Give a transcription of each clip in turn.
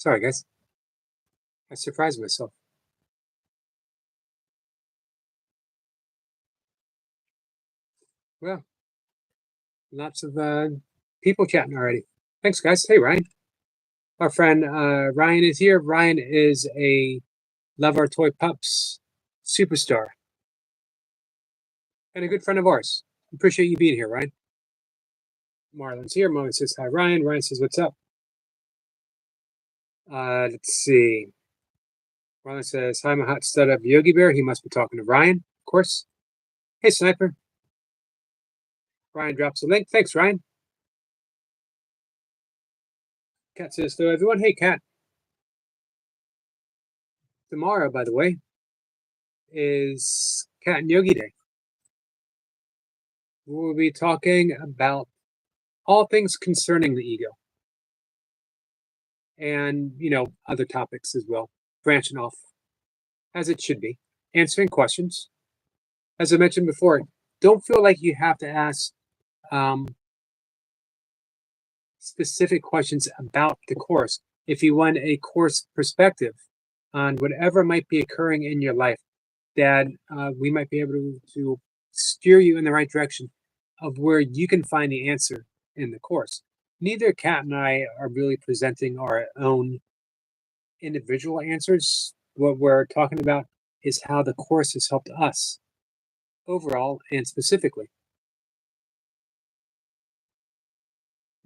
Sorry, guys. I surprised myself. Well, lots of people chatting already. Thanks, guys. Hey, Ryan. Our friend Ryan is here. Ryan is a Love Our Toy Pups superstar and a good friend of ours. Appreciate you being here, Ryan. Marlon's here. Marlon says hi, Ryan. Ryan says, what's up? Let's see. Marlon says, hi, I'm a hot stud of Yogi Bear. He must be talking to Ryan, of course. Hey, Sniper. Ryan drops a link. Thanks, Ryan. Cat says, hello, everyone. Hey, Cat. Tomorrow, by the way, is Cat and Yogi Day. We'll be talking about all things concerning the ego and, other topics as well, branching off as it should be, answering questions. As I mentioned before, don't feel like you have to ask specific questions about the course. If you want a course perspective on whatever might be occurring in your life, that we might be able to steer you in the right direction of where you can find the answer in the course. Neither Kat and I are really presenting our own individual answers. What we're talking about is how the course has helped us overall and specifically.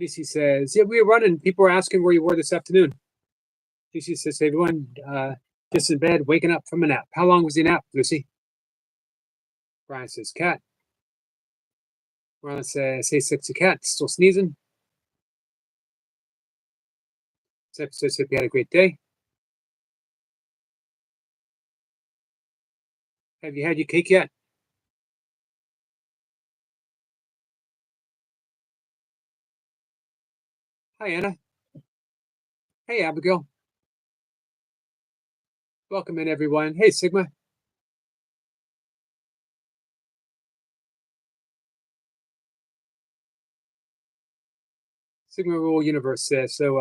DC says, yeah, we were running. People were asking where you were this afternoon. DC says, hey, everyone, just in bed, waking up from a nap. How long was the nap, Lucy? Brian says, Cat. Ron says, hey, sexy cat, still sneezing. Sep says, hope you had a great day. Have you had your cake yet? Hi, Anna. Hey, Abigail. Welcome in, everyone. Hey, Sigma. Sigma Rule Universe says, so,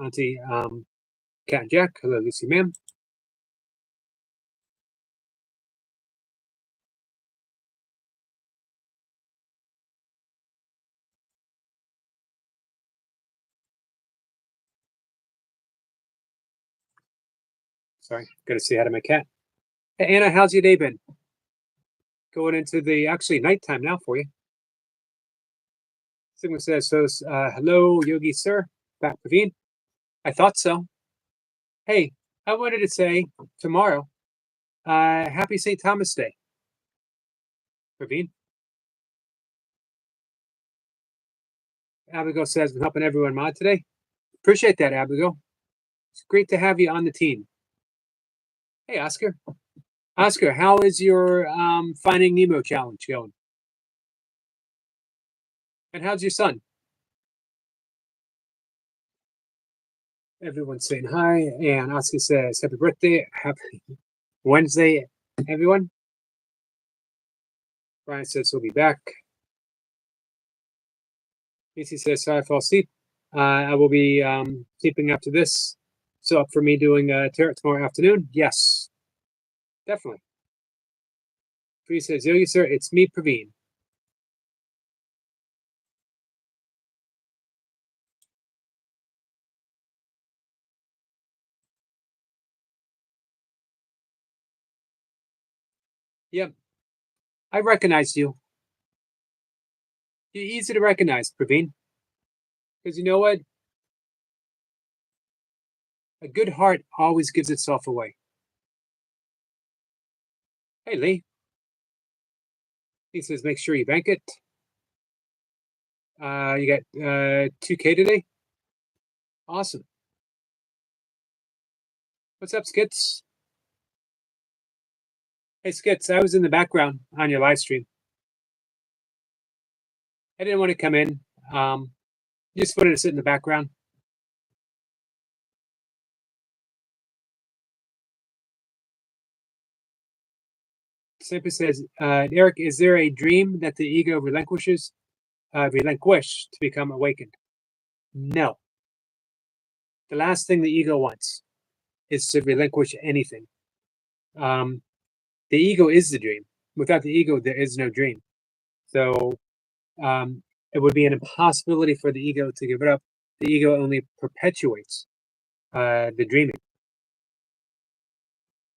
Auntie Cat and Jack. Hello, Lucy, ma'am. Sorry, gotta say hi to my cat. Hey, Anna, how's your day been? Going into the actually nighttime now for you. Sigma says, so, hello, Yogi, sir. Back, Praveen. I thought so. Hey, I wanted to say tomorrow, happy St. Thomas Day. Praveen. Abigail says, I'm helping everyone mod today. Appreciate that, Abigail. It's great to have you on the team. Hey, Oscar. Oscar, how is your Finding Nemo challenge going? And how's your son? Everyone's saying hi. And Oscar says, happy birthday. Happy Wednesday, everyone. Brian says he'll be back. Casey says, sorry, I fall asleep. I will be sleeping after this. So up for me doing tarot tomorrow afternoon? Yes, definitely. Praveen says, Yogi, sir, it's me, Praveen. Yep, I recognized you. You're easy to recognize, Praveen. Because you know what? A good heart always gives itself away. Hey, Lee. He says, make sure you bank it. You got 2K today? Awesome. What's up, Skits? Hey, Skits, I was in the background on your live stream. I didn't want to come in. Just wanted to sit in the background. Simply says, Eric, is there a dream that the ego relinquish to become awakened? No. The last thing the ego wants is to relinquish anything. Um, the ego is the dream. Without the ego, there is no dream. So um, it would be an impossibility for the ego to give it up. The ego only perpetuates the dreaming.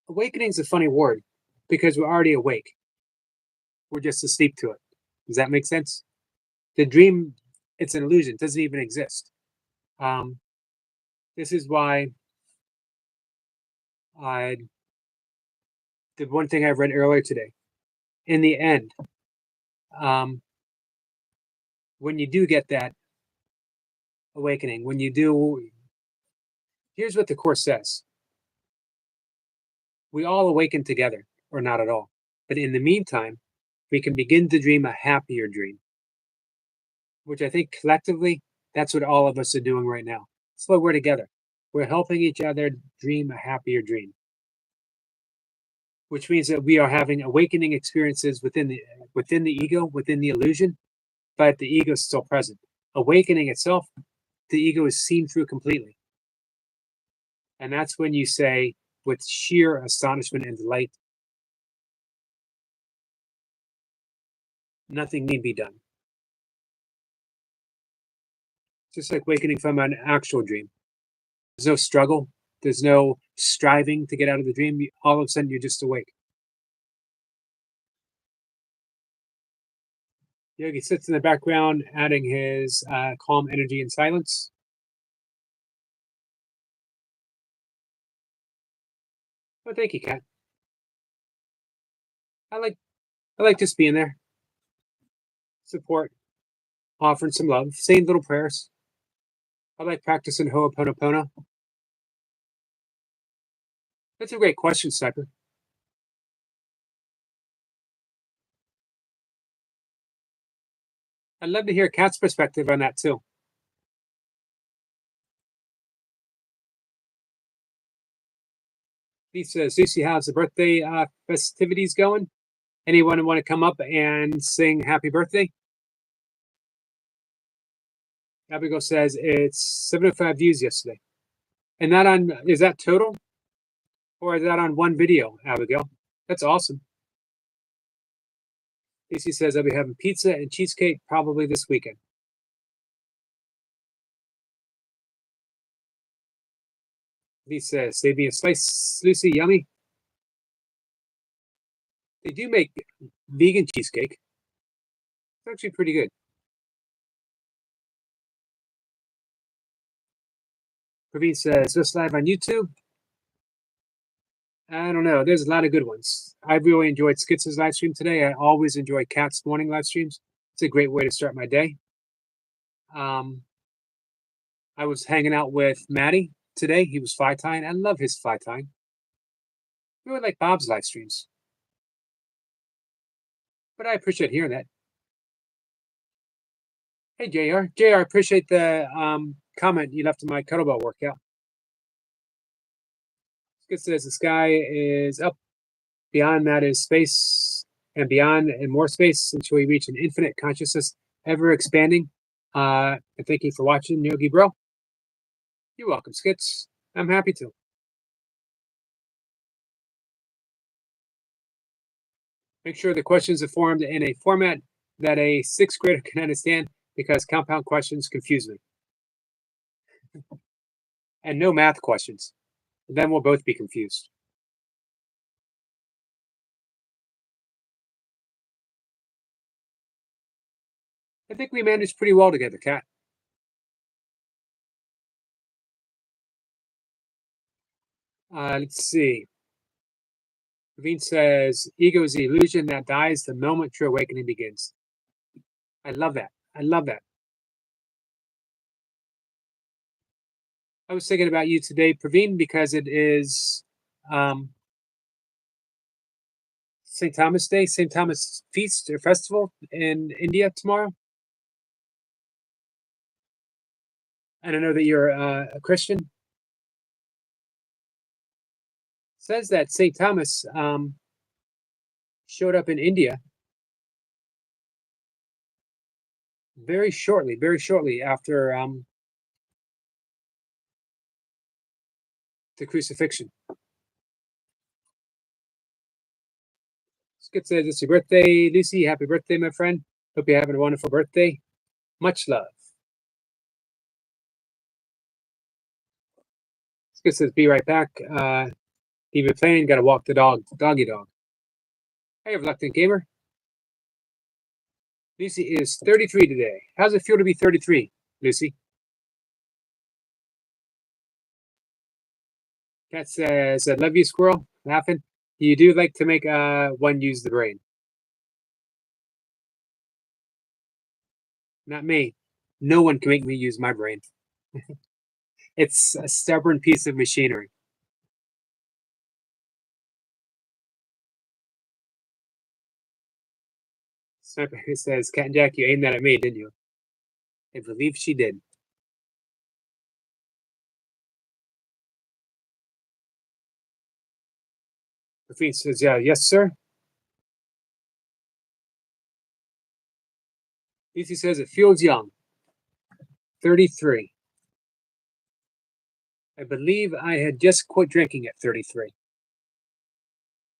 Awakening is a funny word because we're already awake. We're just asleep to it. Does that make sense? The dream, it's an illusion, it doesn't even exist. Um, this is why I did one thing I read earlier today. In the end, um, when you do get that awakening, when you do, here's what the Course says: we all awaken together, or not at all. But in the meantime, we can begin to dream a happier dream, which I think collectively, that's what all of us are doing right now. That's why we're together. We're helping each other dream a happier dream, which means that we are having awakening experiences within the ego, within the illusion, but the ego is still present. Awakening itself, the ego is seen through completely. And that's when you say, with sheer astonishment and delight, nothing need be done. Just like wakening from an actual dream. There's no struggle, there's no striving to get out of the dream. All of a sudden, you're just awake. Yogi sits in the background, adding his calm energy and silence. Oh, thank you, Kat. I like just being there, support, offering some love, saying little prayers. I like practicing Ho'oponopono. That's a great question, Sniper. I'd love to hear Kat's perspective on that too. Lisa, Susie, how's the birthday festivities going? Anyone want to come up and sing happy birthday? Abigail says it's 705 views yesterday. And that on, is that total? Or is that on one video, Abigail? That's awesome. Lacey says I'll be having pizza and cheesecake probably this weekend. Lisa, save me a slice, Lucy, yummy. They do make vegan cheesecake. It's actually pretty good. Praveen says, just live on YouTube. I don't know. There's a lot of good ones. I really enjoyed Skits' live stream today. I always enjoy Kat's morning live streams. It's a great way to start my day. I was hanging out with Maddie today. He was Phi Tying. I love his Phi Tying. I really like Bob's live streams. But I appreciate hearing that. Hey, JR. JR, I appreciate the comment you left in my kettlebell workout. It says the sky is up. Beyond that is space, and beyond and more space until we reach an infinite consciousness, ever expanding. And thank you for watching, Yogi Bro. You're welcome, Skits. I'm happy to. Make sure the questions are formed in a format that a sixth grader can understand, because compound questions confuse me. And no math questions. Then we'll both be confused. I think we managed pretty well together, Kat. Let's see. Ravine says, ego is the illusion that dies the moment true awakening begins. I love that. I love that. I was thinking about you today, Praveen, because it is St. Thomas Day, St. Thomas Feast or Festival in India tomorrow. And I know that you're a Christian. It says that St. Thomas showed up in India very shortly after the crucifixion. Skip says it's your birthday, Lucy. Happy birthday, my friend. Hope you're having a wonderful birthday. Much love. Skip says be right back. Even playing, gotta walk the dog, doggy dog. Hey, Reluctant Gamer. Lucy is 33 today. How's it feel to be 33, Lucy? Cat says, I love you, squirrel. Laughing. You do like to make one use the brain. Not me. No one can make me use my brain. It's a stubborn piece of machinery. Sniper says, Cat and Jack, you aimed that at me, didn't you? I believe she did. Rafine says, yeah, yes, sir. Lucy says, it feels young. 33. I believe I had just quit drinking at 33.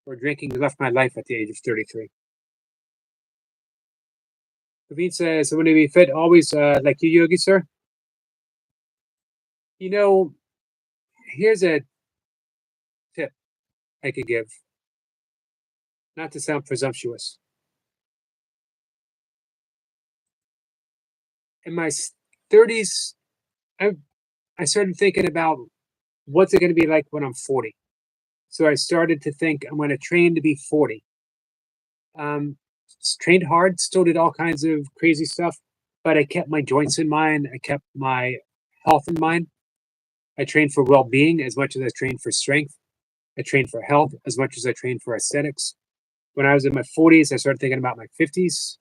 Or drinking left my life at the age of 33. Rafine says, I want to be fit always like you, Yogi, sir. You know, here's a tip I could give. Not to sound presumptuous. In my 30s, I started thinking about what's it going to be like when I'm 40. So I started to think I'm going to train to be 40. Trained hard, still did all kinds of crazy stuff, but I kept my joints in mind. I kept my health in mind. I trained for well-being as much as I trained for strength. I trained for health as much as I trained for aesthetics. When I was in my 40s, I started thinking about my 50s,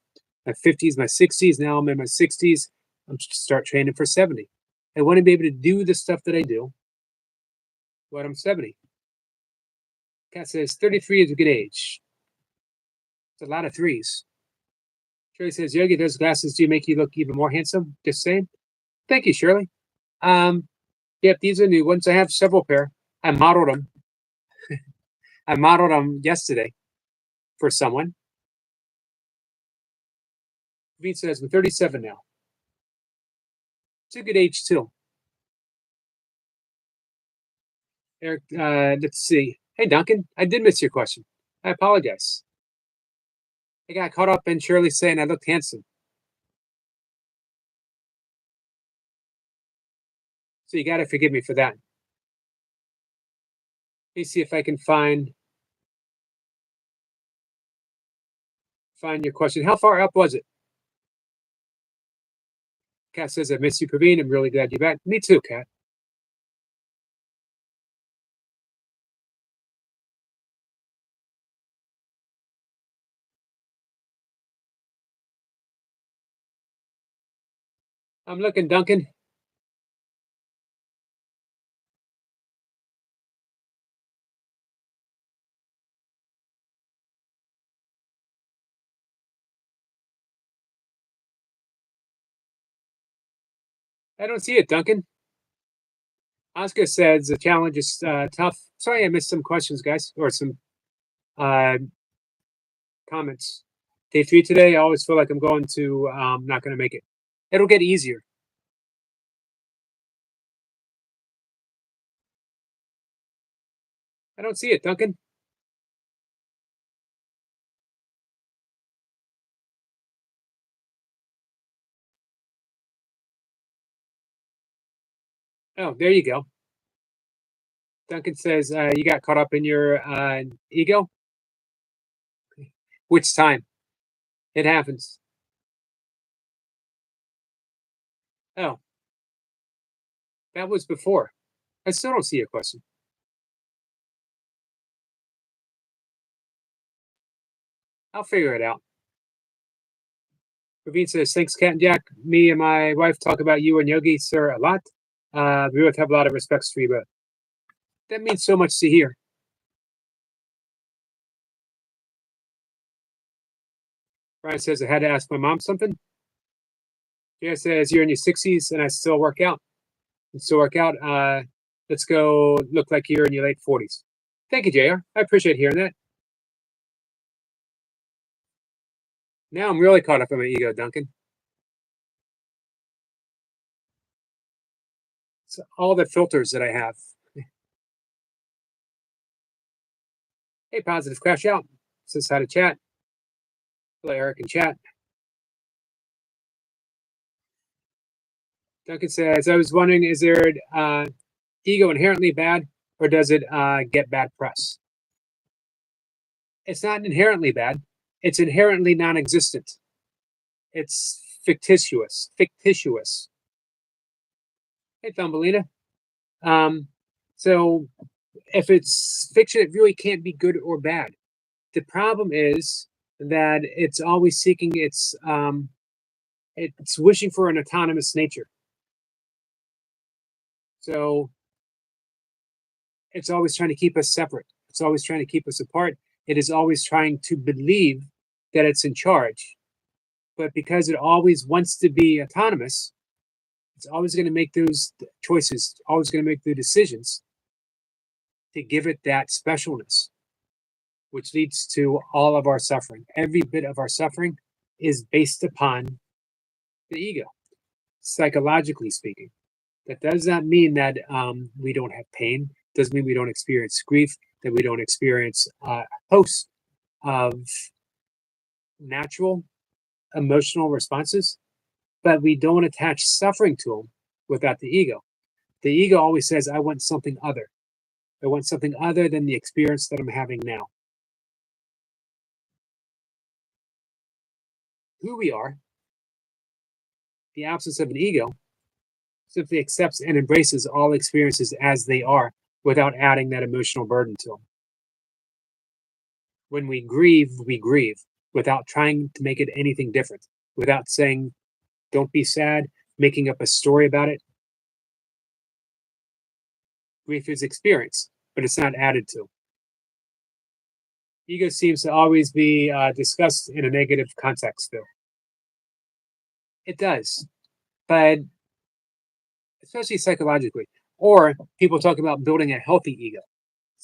my 60s. Now I'm in my 60s. I'm start training for 70. I want to be able to do the stuff that I do when I'm 70. Cat says 33 is a good age. It's a lot of threes. Shirley says, Yogi, those glasses do make you look even more handsome. Just saying. Thank you, Shirley. Yep, these are new ones. I have several pair. I modeled them. I modeled them yesterday for someone. Veen says, I'm 37 now. It's a good age, too. Eric, let's see. Hey, Duncan, I did miss your question. I apologize. I got caught up in Shirley saying I looked handsome. So you got to forgive me for that. Let me see if I can find your question. How far up was it? Kat says, I miss you, Praveen. I'm really glad you're back. Me too, Kat. I'm looking, Duncan. I don't see it, Duncan. Oscar says the challenge is tough. Sorry, I missed some questions, guys, or some comments. Day 3 today, I always feel like I'm going to not going to make it. It'll get easier. I don't see it, Duncan. Oh, there you go. Duncan says you got caught up in your ego. Which time? It happens. Oh, that was before. I still don't see a question. I'll figure it out. Ravine says, thanks, Cat and Jack. Me and my wife talk about you and Yogi, sir, a lot. We both have a lot of respect for you, but that means so much to hear. Brian says, I had to ask my mom something. Jay says, you're in your 60s and I still work out. Let's go look like you're in your late 40s. Thank you, JR. I appreciate hearing that. Now I'm really caught up in my ego, Duncan. It's all the filters that I have. Hey, Positive Crash Out. Says how to chat. Hello, Eric in chat. Duncan says, I was wondering, is there ego inherently bad, or does it get bad press? It's not inherently bad. It's inherently non-existent. It's fictitious. Fictitious. Hey, Thumbelina. So if it's fiction, it really can't be good or bad. The problem is that it's always seeking it's wishing for an autonomous nature. So it's always trying to keep us separate. It's always trying to keep us apart. It is always trying to believe that it's in charge. But because it always wants to be autonomous, it's always going to make those choices, always going to make the decisions to give it that specialness, which leads to all of our suffering. Every bit of our suffering is based upon the ego, psychologically speaking. That does not mean that we don't have pain. Doesn't mean we don't experience grief, that we don't experience a host of natural emotional responses, but we don't attach suffering to them without the ego. The ego always says, I want something other. I want something other than the experience that I'm having now. Who we are, the absence of an ego, simply accepts and embraces all experiences as they are without adding that emotional burden to them. When we grieve without trying to make it anything different, without saying, don't be sad, making up a story about it. Grief is experience, but it's not added to. Ego seems to always be discussed in a negative context, though. It does, but especially psychologically. Or people talk about building a healthy ego.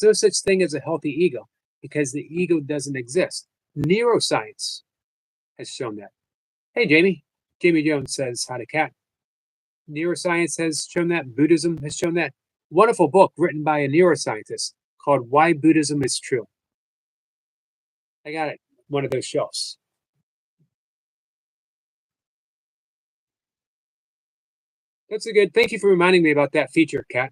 There's no such thing as a healthy ego because the ego doesn't exist. Neuroscience has shown that. Hey, Jamie. Jamie Jones says, how to cat. Neuroscience has shown that. Buddhism has shown that. Wonderful book written by a neuroscientist called Why Buddhism is True. I got it. One of those shelves. That's a good. Thank you for reminding me about that feature, Kat.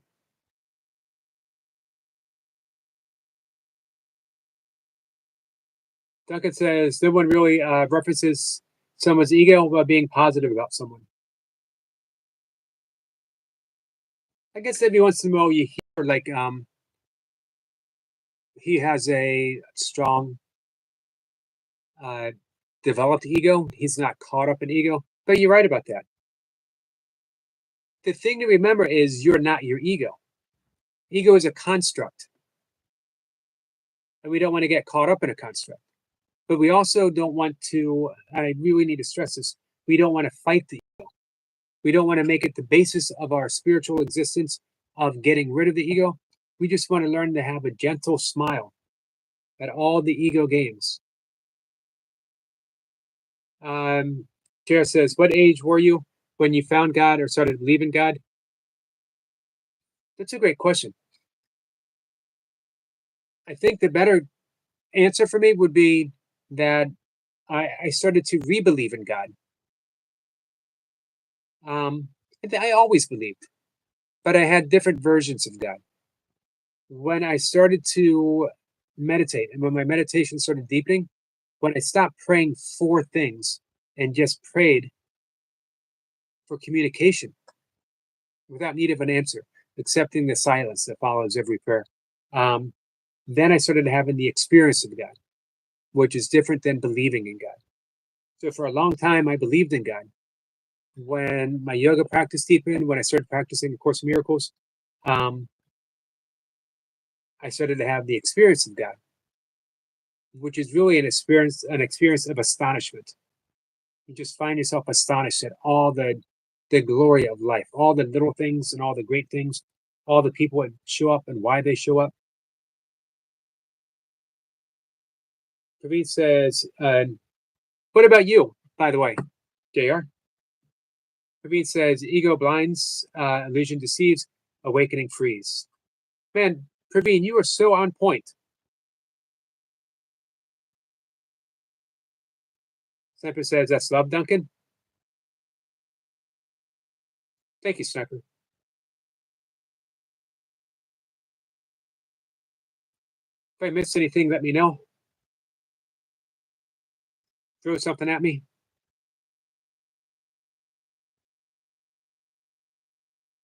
Duncan says no one really references someone's ego while being positive about someone. I guess every once in a while you hear like he has a strong developed ego. He's not caught up in ego, but you're right about that. The thing to remember is you're not your ego. Ego is a construct. And we don't want to get caught up in a construct. But we also don't want to, I really need to stress this, we don't want to fight the ego. We don't want to make it the basis of our spiritual existence of getting rid of the ego. We just want to learn to have a gentle smile at all the ego games. Tara says, what age were you when you found God or started believing God? That's a great question. I think the better answer for me would be that I started to re-believe in God. I always believed, but I had different versions of God. When I started to meditate and when my meditation started deepening, when I stopped praying for things and just prayed for communication without need of an answer, accepting the silence that follows every prayer, then I started having the experience of God, which is different than believing in God. So for a long time, I believed in God. When my yoga practice deepened, when I started practicing A Course in Miracles, I started to have the experience of God, which is really an experience of astonishment. You just find yourself astonished at all the glory of life, all the little things and all the great things. all the people that show up and why they show up. Praveen says, what about you, by the way, JR? Praveen says, ego blinds, illusion deceives, awakening frees. Man, Praveen, you are so on point. Sniper says, that's love, Duncan. Thank you, Sniper. If I missed anything, let me know. Throw something at me.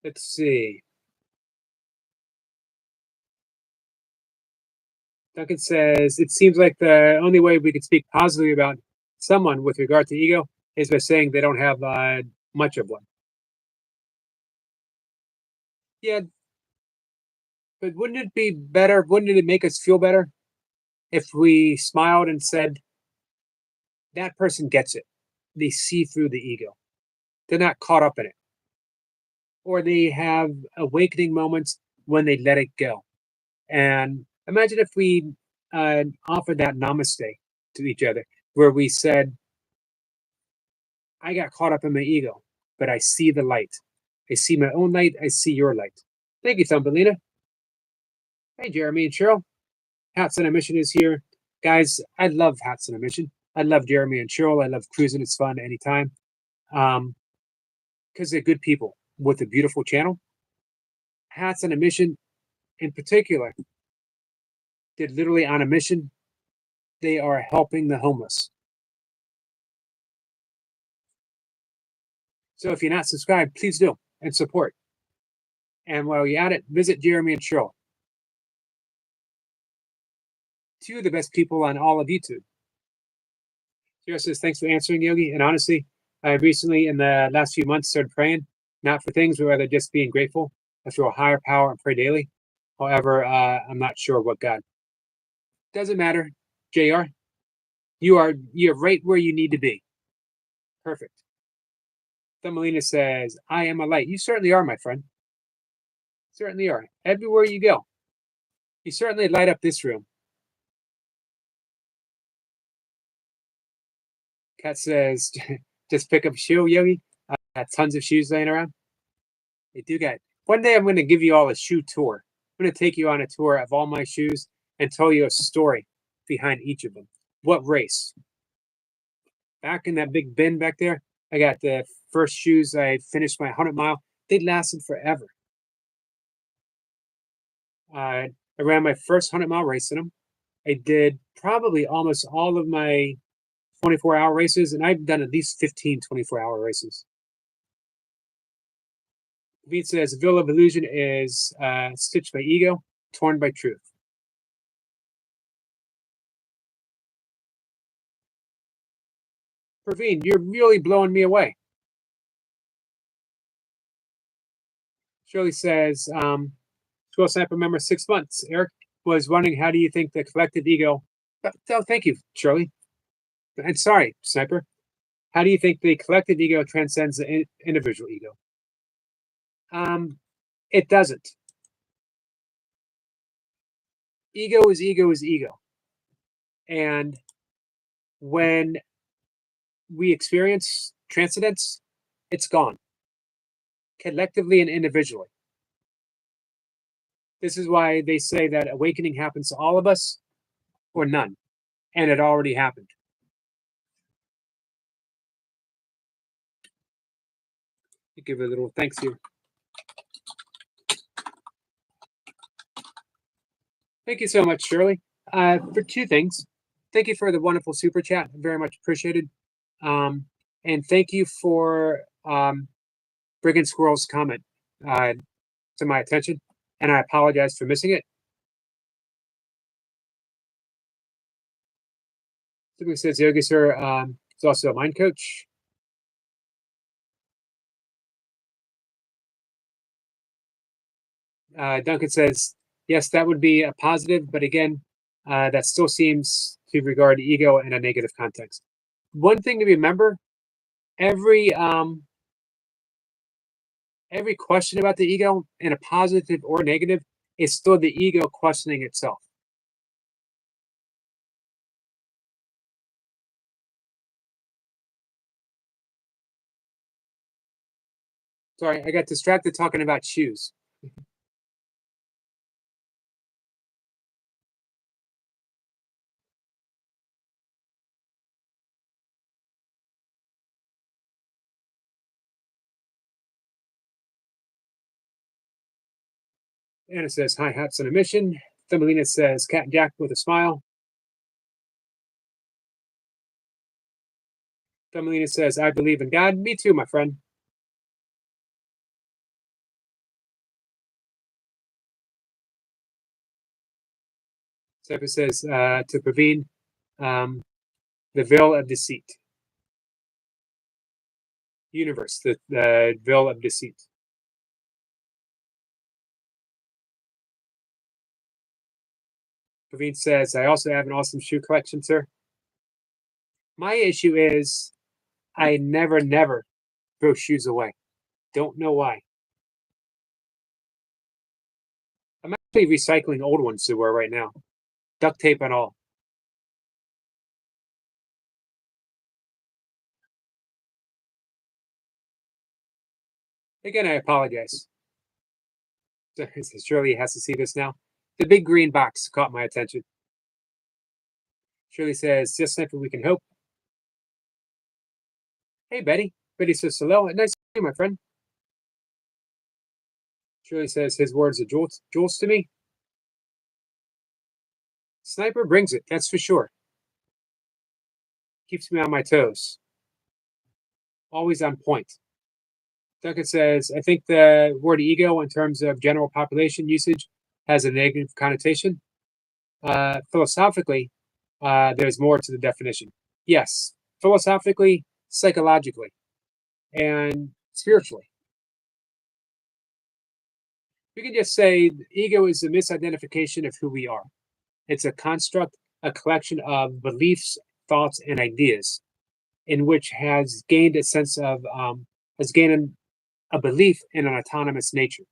Let's see. Duncan says, it seems like the only way we can speak positively about someone with regard to ego is by saying they don't have much of one. Yeah, but wouldn't it be better? Wouldn't it make us feel better if we smiled and said, that person gets it? They see through the ego, they're not caught up in it. Or they have awakening moments when they let it go. And imagine if we offered that namaste to each other, where we said, I got caught up in my ego, but I see the light. I see my own light. I see your light. Thank you, Thumbelina. Hey, Jeremy and Cheryl. Hats on a Mission is here. Guys, I love Hats on a Mission. I love Jeremy and Cheryl. I love cruising. It's fun anytime. Because they're good people with a beautiful channel. Hats on a Mission, in particular, they're literally on a mission. They are helping the homeless. So if you're not subscribed, please do and support. And while you're at it, visit Jeremy and Cheryl. Two of the best people on all of YouTube. Cheryl says, thanks for answering, Yogi. And honestly, I recently, in the last few months, started praying, not for things, but rather just being grateful. I feel a higher power and pray daily. However, I'm not sure what God. Doesn't matter, JR. You're right where you need to be. Perfect. Thumbelina says, I am a light. You certainly are, my friend. Certainly are. Everywhere you go. You certainly light up this room. Kat says, just pick up a shoe, Yogi. I got tons of shoes laying around. They do got. One day I'm going to give you all a shoe tour. I'm going to take you on a tour of all my shoes and tell you a story behind each of them. What race? Back in that big bin back there, I got the first shoes I finished my 100-mile. They lasted forever. I ran my first 100-mile race in them. I did probably almost all of my 24-hour races, and I've done at least 15 24-hour races. Veet says, Veil of Illusion is stitched by ego, torn by truth. Praveen, you're really blowing me away. Shirley says, School Sniper member 6 months. Eric was wondering, how do you think the collective ego? Oh, thank you, Shirley. And sorry, Sniper. How do you think the collective ego transcends the individual ego? It doesn't. Ego is ego is ego. And when we experience transcendence, it's gone, collectively and individually. This is why they say that awakening happens to all of us or none, and it already happened. Give it a little thanks here. Thank you so much, Shirley. For two things, thank you for the wonderful super chat, very much appreciated. And thank you for Brigand Squirrel's comment to my attention, and I apologize for missing it. Somebody says Yogi Sir is also a mind coach. Duncan says, yes, that would be a positive, but again, that still seems to regard ego in a negative context. One thing to remember, every Every question about the ego, in a positive or negative, is still the ego questioning itself. Sorry, I got distracted talking about shoes. Anna says, hi, hats on a mission. Thumbelina says, Cat Jack with a smile. Thumbelina says, I believe in God. Me too, my friend. Sepa says to Praveen, the veil of deceit. Universe, the veil of deceit. Praveen says, I also have an awesome shoe collection, sir. My issue is I never throw shoes away. Don't know why. I'm actually recycling old ones to wear right now. Duct tape and all. Again, I apologize. Shirley has to see this now. The big green box caught my attention. Shirley says, just something we can hope. Hey, Betty. Betty says, hello. Nice to meet you, my friend. Shirley says, his words are jewels to me. Sniper brings it, that's for sure. Keeps me on my toes. Always on point. Duncan says, I think the word ego in terms of general population usage has a negative connotation. Philosophically, there's more to the definition. Yes, philosophically, psychologically, and spiritually. We can just say ego is a misidentification of who we are. It's a construct, a collection of beliefs, thoughts, and ideas in which has gained a sense of, has gained a belief in an autonomous nature.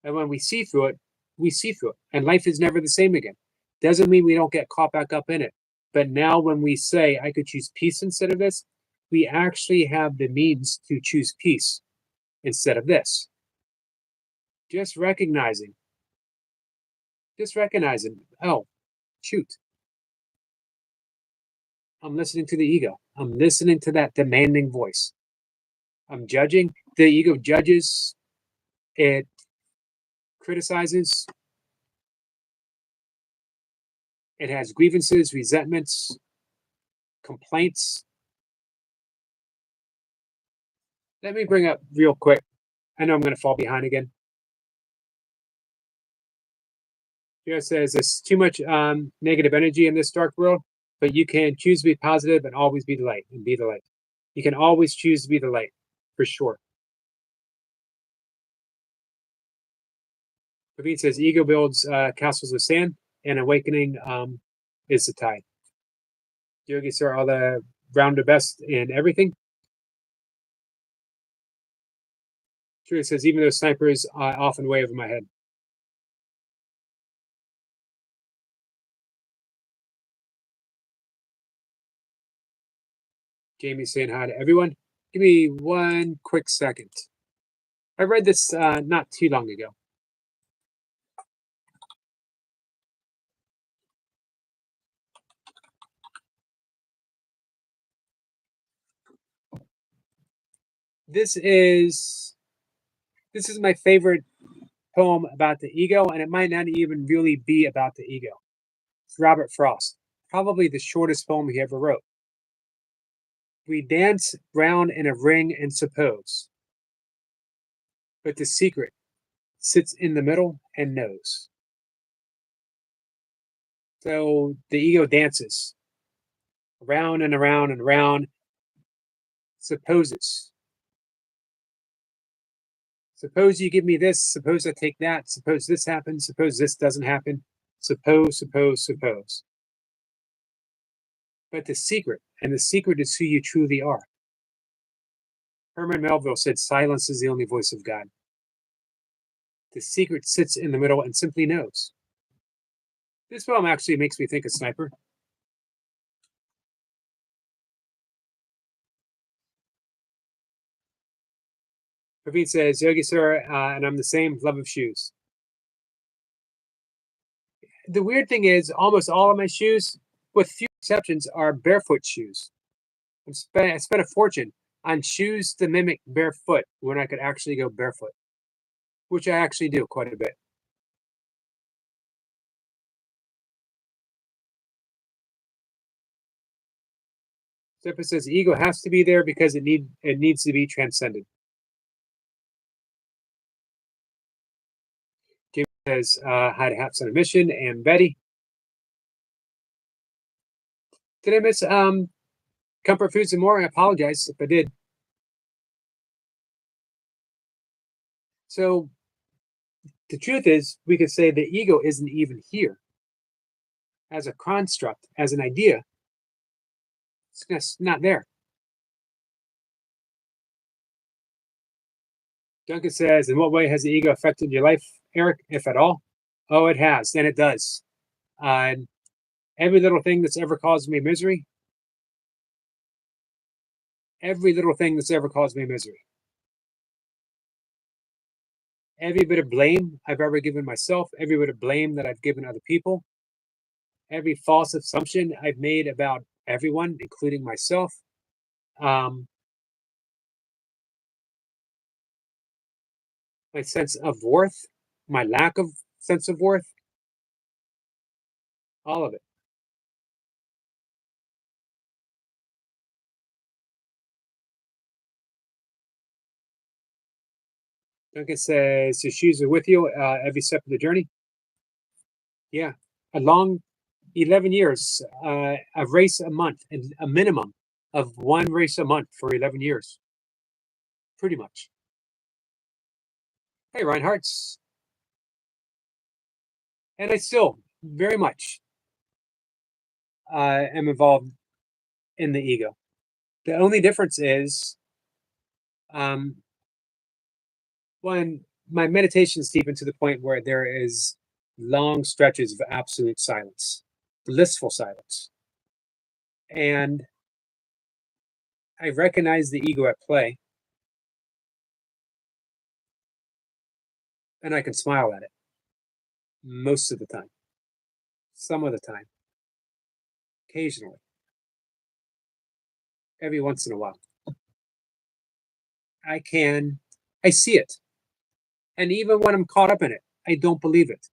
And when we see through it, we see through it. And life is never the same again. Doesn't mean we don't get caught back up in it. But now, when we say, I could choose peace instead of this, we actually have the means to choose peace instead of this. Just recognizing, oh, shoot, I'm listening to the ego. I'm listening to that demanding voice. I'm judging. The ego judges, it criticizes, it has grievances, resentments, complaints. Let me bring up real quick. I know I'm going to fall behind again. Here says there's too much negative energy in this dark world, but you can choose to be positive and always be the light and be the light. You can always choose to be the light, for sure. Praveen says ego builds castles of sand, and awakening is the tide. Yogis are all the round the best in everything. Truly says even though snipers often way over my head. Jamie's saying hi to everyone. Give me one quick second. I read this not too long ago. This is my favorite poem about the ego, and it might not even really be about the ego. It's Robert Frost, probably the shortest poem he ever wrote. We dance round in a ring and suppose, but the secret sits in the middle and knows. So the ego dances around and around and around, supposes. Suppose you give me this, suppose I take that, suppose this happens, suppose this doesn't happen, suppose. But the secret is who you truly are. Herman Melville said, "Silence is the only voice of God." The secret sits in the middle and simply knows. This film actually makes me think of Sniper. Praveen says, "Yogi sir, and I'm the same, love of shoes." The weird thing is, almost all of my shoes, with few exceptions, are barefoot shoes. I spent a fortune on shoes to mimic barefoot when I could actually go barefoot, which I actually do quite a bit. Zephyr says ego has to be there because it needs to be transcended. Jim says hi to Haps on a mission, and Betty. Did I miss comfort foods and more? I apologize if I did. So the truth is, we could say the ego isn't even here as a construct, as an idea. It's just not there. Duncan says, "In what way has the ego affected your life, Eric, if at all?" Oh, it has, and it does. Uh, every little thing that's ever caused me misery, every little thing that's ever caused me misery, every bit of blame I've ever given myself, every bit of blame that I've given other people, every false assumption I've made about everyone, including myself, um, my sense of worth, my lack of sense of worth, all of it. Duncan says his shoes are with you every step of the journey. Yeah, a long 11 years, a race a month, and a minimum of one race a month for 11 years, pretty much. Hey, Reinhardt's. And I still very much am involved in the ego. The only difference is um, when my meditations deepen to the point where there is long stretches of absolute silence, blissful silence. And I recognize the ego at play and I can smile at it most of the time, some of the time, occasionally, every once in a while. I see it. And even when I'm caught up in it, I don't believe it.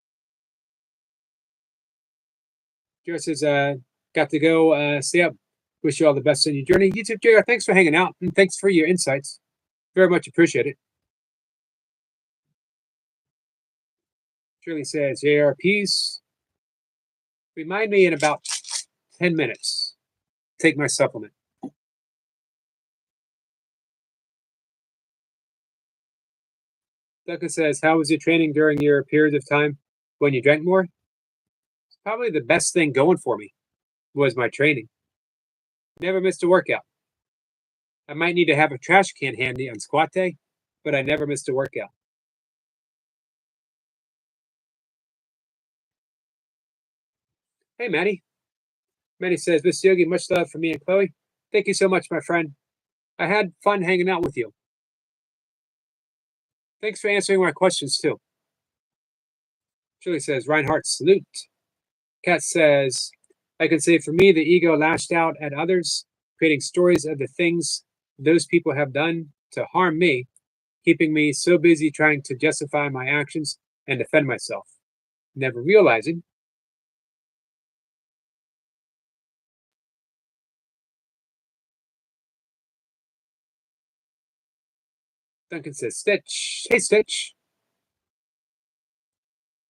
Jared says, got to go. Stay up. Wish you all the best on your journey. YouTube, JR, thanks for hanging out and thanks for your insights. Very much appreciate it. Shirley says, JR, peace. Remind me in about 10 minutes. Take my supplement. Duncan says, how was your training during your period of time when you drank more? Probably the best thing going for me was my training. Never missed a workout. I might need to have a trash can handy on squat day, but I never missed a workout. Hey, Maddie. Maddie says, Mr. Yogi, much love from me and Chloe. Thank you so much, my friend. I had fun hanging out with you. Thanks for answering my questions, too. Julie says, Reinhardt, salute. Kat says, I can say for me, the ego lashed out at others, creating stories of the things those people have done to harm me, keeping me so busy trying to justify my actions and defend myself, never realizing Duncan says, Stitch. Hey, Stitch.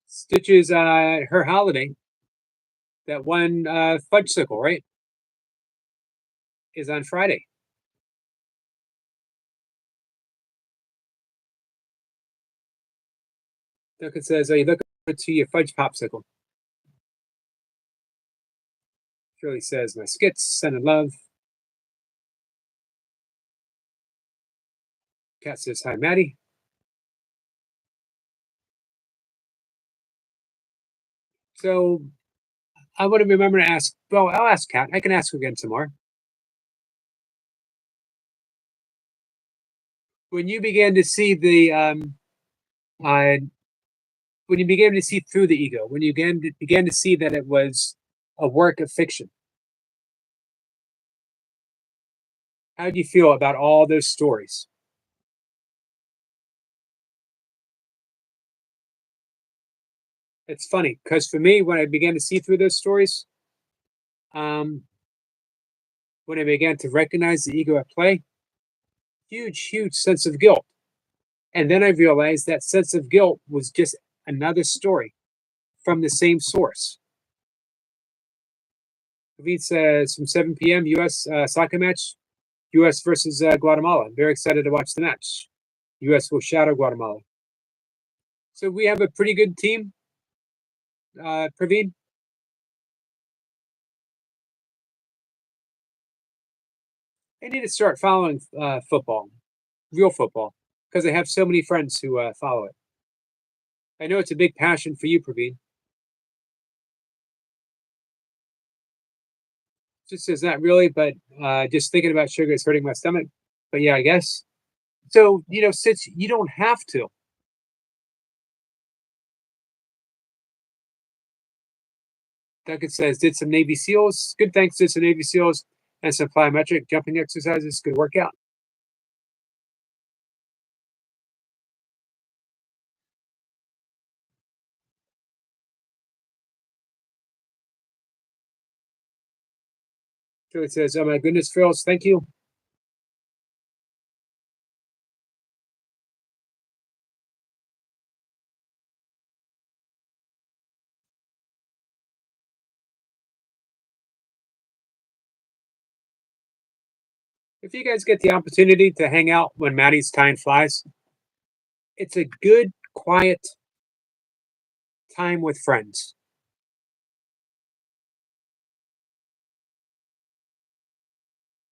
Stitch is her holiday. That one fudge sickle, right? Is on Friday. Duncan says, are you looking forward to your fudge popsicle? Shirley says, my skits, sending love. Cat says hi, Maddie. So I want to remember to ask. Well, I'll ask Cat. I can ask her again tomorrow. When you began to see the uh, when you began to see through the ego, when you began to see that it was a work of fiction, how do you feel about all those stories? It's funny because for me, when I began to see through those stories, um, when I began to recognize the ego at play, huge sense of guilt. And then I realized that sense of guilt was just another story from the same source. David says from 7 p.m. U.S. Soccer match, U.S. versus Guatemala. I'm very excited to watch the match. U.S. will shadow Guatemala. So we have a pretty good team, Praveen. I need to start following football, real football, because I have so many friends who follow it. I know it's a big passion for you, Praveen. Just says not really, but just thinking about sugar is hurting my stomach. But yeah, I guess. So, since you don't have to, Duncan says, did some Navy SEALs. Good, thanks. Did some Navy SEALs and some plyometric jumping exercises. Good workout. So it says, oh my goodness, Phils, thank you. If you guys get the opportunity to hang out when Maddie's time flies, it's a good, quiet time with friends.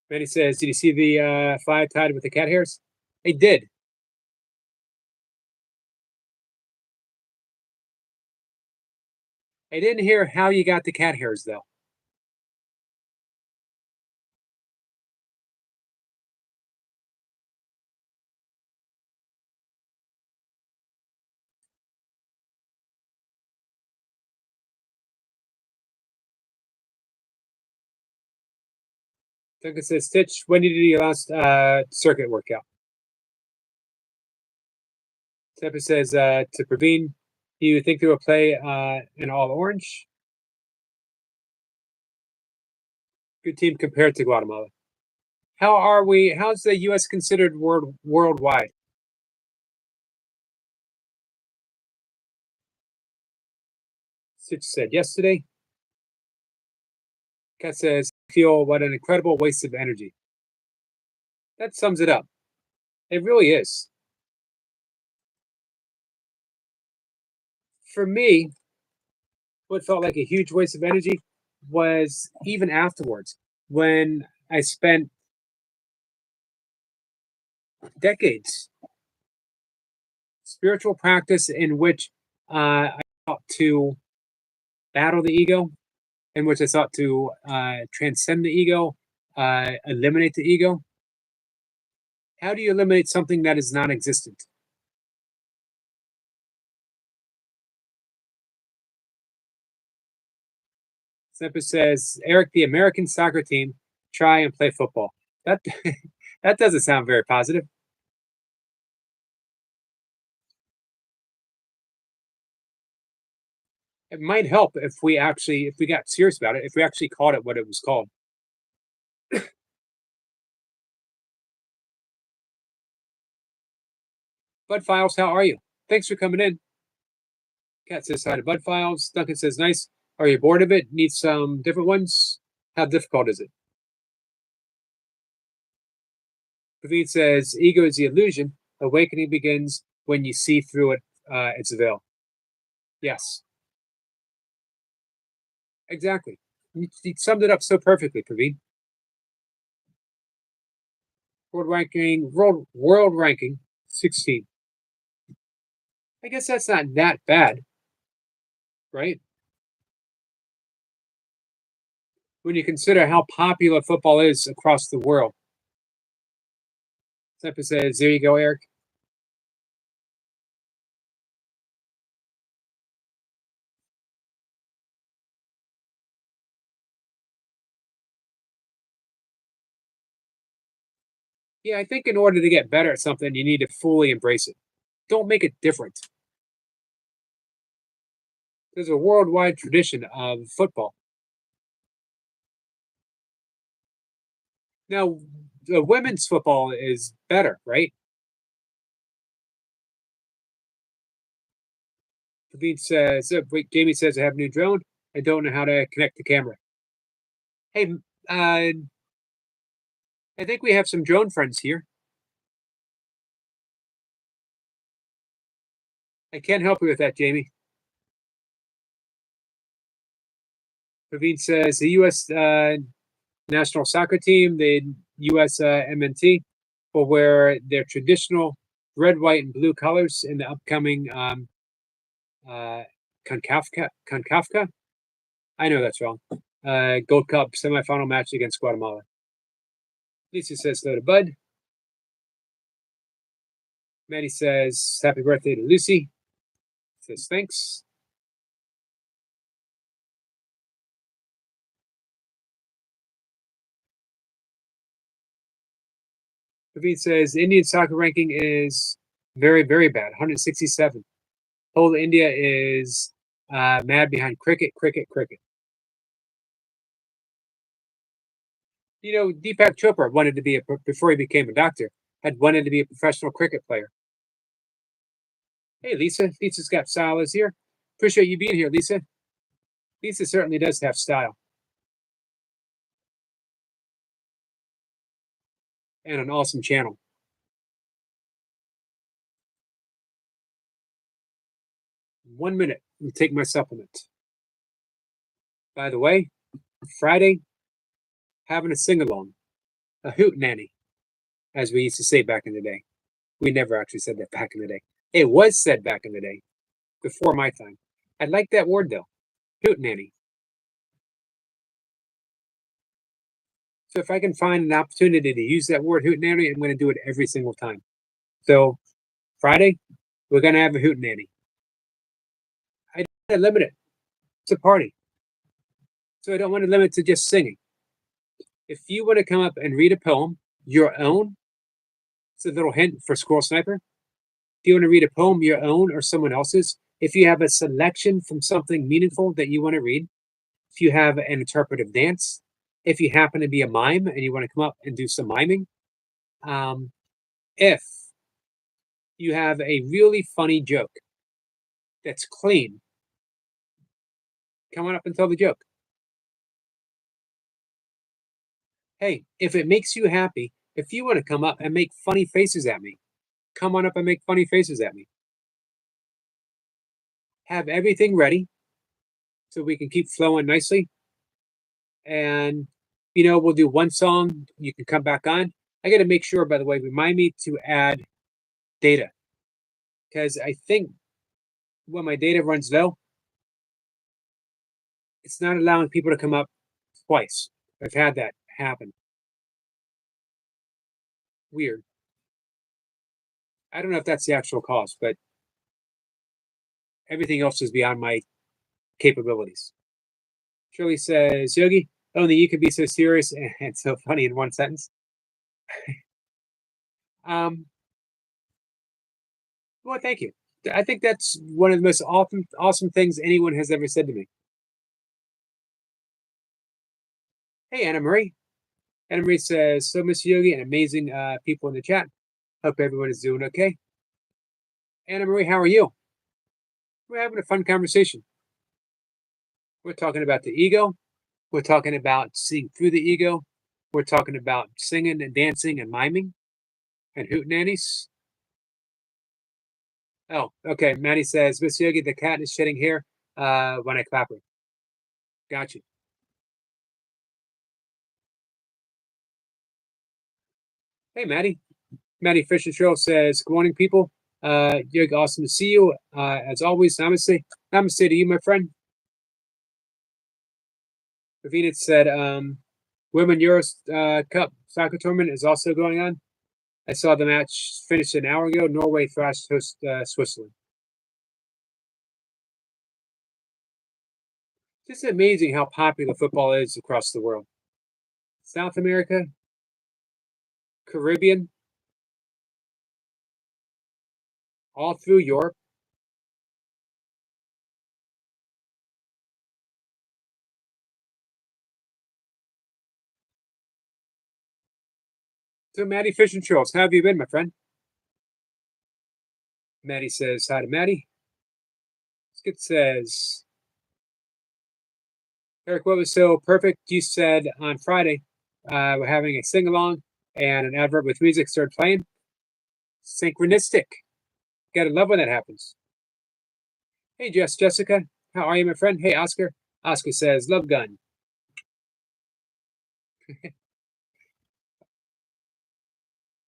Maddie says, did you see the fly tied with the cat hairs? I did. I didn't hear how you got the cat hairs, though. Duncan says, Stitch, when did you do your last circuit workout? Stephen says, to Praveen, do you think they will play in all orange? Good team compared to Guatemala. How are we? How's the U.S. considered worldwide? Stitch said yesterday. Kat says, feel what an incredible waste of energy. That sums it up. It really is. For me, what felt like a huge waste of energy was even afterwards when I spent decades spiritual practice in which I sought to battle the ego, in which I sought to transcend the ego, eliminate the ego. How do you eliminate something that is non-existent? Semper says, Eric, the American soccer team, try and play football. That that doesn't sound very positive. It might help if we got serious about it, if we actually called it what it was called. Bud Files, how are you? Thanks for coming in. Cat says hi to Bud Files. Duncan says, nice. Are you bored of it? Need some different ones? How difficult is it? Praveen says, ego is the illusion. Awakening begins when you see through it, its veil. Yes, exactly. You summed it up so perfectly, Praveen. World ranking 16. I guess that's not that bad, right? When you consider how popular football is across the world. Seppa says, there you go, Eric. Yeah, I think in order to get better at something, you need to fully embrace it. Don't make it different. There's a worldwide tradition of football. Now, the women's football is better, right? Jamie says, I have a new drone. I don't know how to connect the camera. Hey, I think we have some drone friends here. I can't help you with that, Jamie. Praveen says the U.S. National soccer team, the U.S. MNT, will wear their traditional red, white, and blue colors in the upcoming CONCACAF. I know that's wrong. Gold Cup semifinal match against Guatemala. Lisa says hello to Bud. Maddie says happy birthday to Lucy. Says thanks. Praveen says Indian soccer ranking is very, very bad, 167. Whole India is mad behind cricket. You know, Deepak Chopra wanted to be before he became a doctor, had wanted to be a professional cricket player. Hey, Lisa. Lisa's got style is here. Appreciate you being here, Lisa. Lisa certainly does have style. And an awesome channel. One minute, let me take my supplement. By the way, Friday, having a sing-along, a hoot nanny, as we used to say back in the day. We never actually said that back in the day. It was said back in the day, before my time. I like that word though, hoot nanny. So if I can find an opportunity to use that word hoot nanny, I'm going to do it every single time. So Friday, we're going to have a hoot nanny. I don't limit it. It's a party. So I don't want to limit it to just singing. If you want to come up and read a poem, your own, it's a little hint for Squirrel Sniper. If you want to read a poem, your own or someone else's, if you have a selection from something meaningful that you want to read, if you have an interpretive dance, if you happen to be a mime and you want to come up and do some miming, if you have a really funny joke that's clean, come on up and tell the joke. Hey, if it makes you happy, if you want to come up and make funny faces at me, come on up and make funny faces at me. Have everything ready so we can keep flowing nicely. And, you know, we'll do one song. You can come back on. I got to make sure, by the way, remind me to add data because I think when my data runs low, it's not allowing people to come up twice. I've had that happen. Weird. I don't know if that's the actual cause, but everything else is beyond my capabilities. Shirley says, Yogi, only you can be so serious and so funny in one sentence. Well, thank you. I think that's one of the most awesome things anyone has ever said to me. Hey, Anna Marie. Anna Marie says, so Miss Yogi and amazing people in the chat. Hope everyone is doing okay. Anna Marie, how are you? We're having a fun conversation. We're talking about the ego. We're talking about seeing through the ego. We're talking about singing and dancing and miming and hootenannies. Oh, okay. Maddie says, Miss Yogi, the cat is shedding hair when I clap her. Got you. Hey, Maddie. Maddie Fisher Trail says, "Good morning, people. You're awesome to see you. As always, namaste. Namaste to you, my friend." Ravina said, "Women Euros Cup soccer tournament is also going on. I saw the match finish an hour ago. Norway thrashed host Switzerland. Just amazing how popular football is across the world. South America, Caribbean, all through Europe. So, Maddie Fish and Charles, how have you been, my friend?" Maddie says, "Hi to Maddie." Skip says, "Eric, what was so perfect? You said on Friday we're having a sing along and an advert with music started playing. Synchronistic. Gotta love when that happens." Hey, Jessica. How are you, my friend? Hey, Oscar. Oscar says, "Love gun."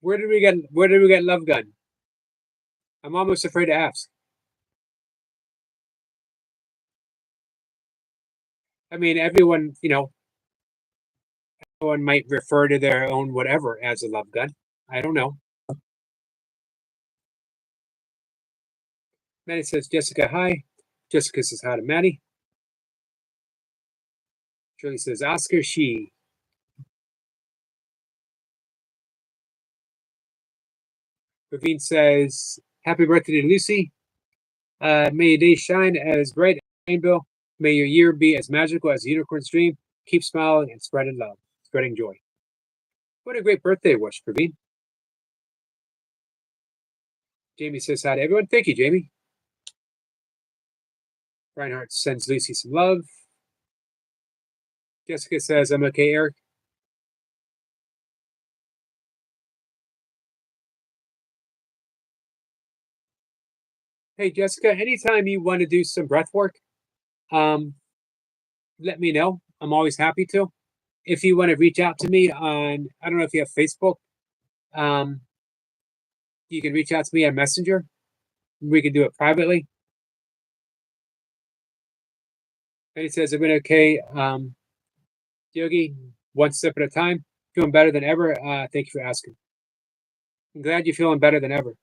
Where did we get Love gun? I'm almost afraid to ask. I mean, everyone might refer to their own whatever as a love gun. I don't know. Maddie says, "Jessica, hi." Jessica says, "Hi to Maddie." Shirley says, "Oscar, she." Ravine says, "Happy birthday to Lucy. May your day shine as bright as a rainbow. May your year be as magical as a unicorn's dream. Keep smiling and spreading love, spreading joy." What a great birthday wish, Praveen. Jamie says hi to everyone. Thank you, Jamie. Reinhardt sends Lucy some love. Jessica says, "I'm okay, Eric." Hey, Jessica, anytime you want to do some breath work, um, let me know. I'm always happy to. If you want to reach out to me on, I don't know if you have Facebook, um, you can reach out to me on Messenger. We can do it privately. And he says, "I've been okay. Yogi, one step at a time. Feeling better than ever. Thank you for asking. I'm glad you're feeling better than ever."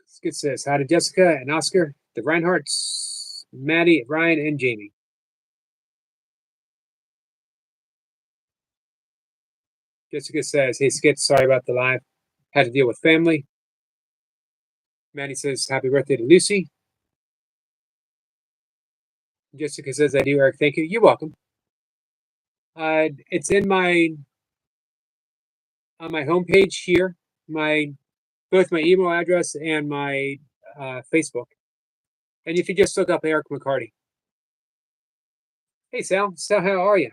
Skid says, "Hi to Jessica and Oscar, the Reinhardts, Maddie, Ryan, and Jamie." Jessica says, "Hey, Skid, sorry about the live. Had to deal with family." Maddie says, "Happy birthday to Lucy." Jessica says, "I do, Eric. Thank you. You're welcome." It's in my on my homepage here. My both my email address and my Facebook. And if you just look up Eric McCarty. Hey, Sal. Sal, how are you?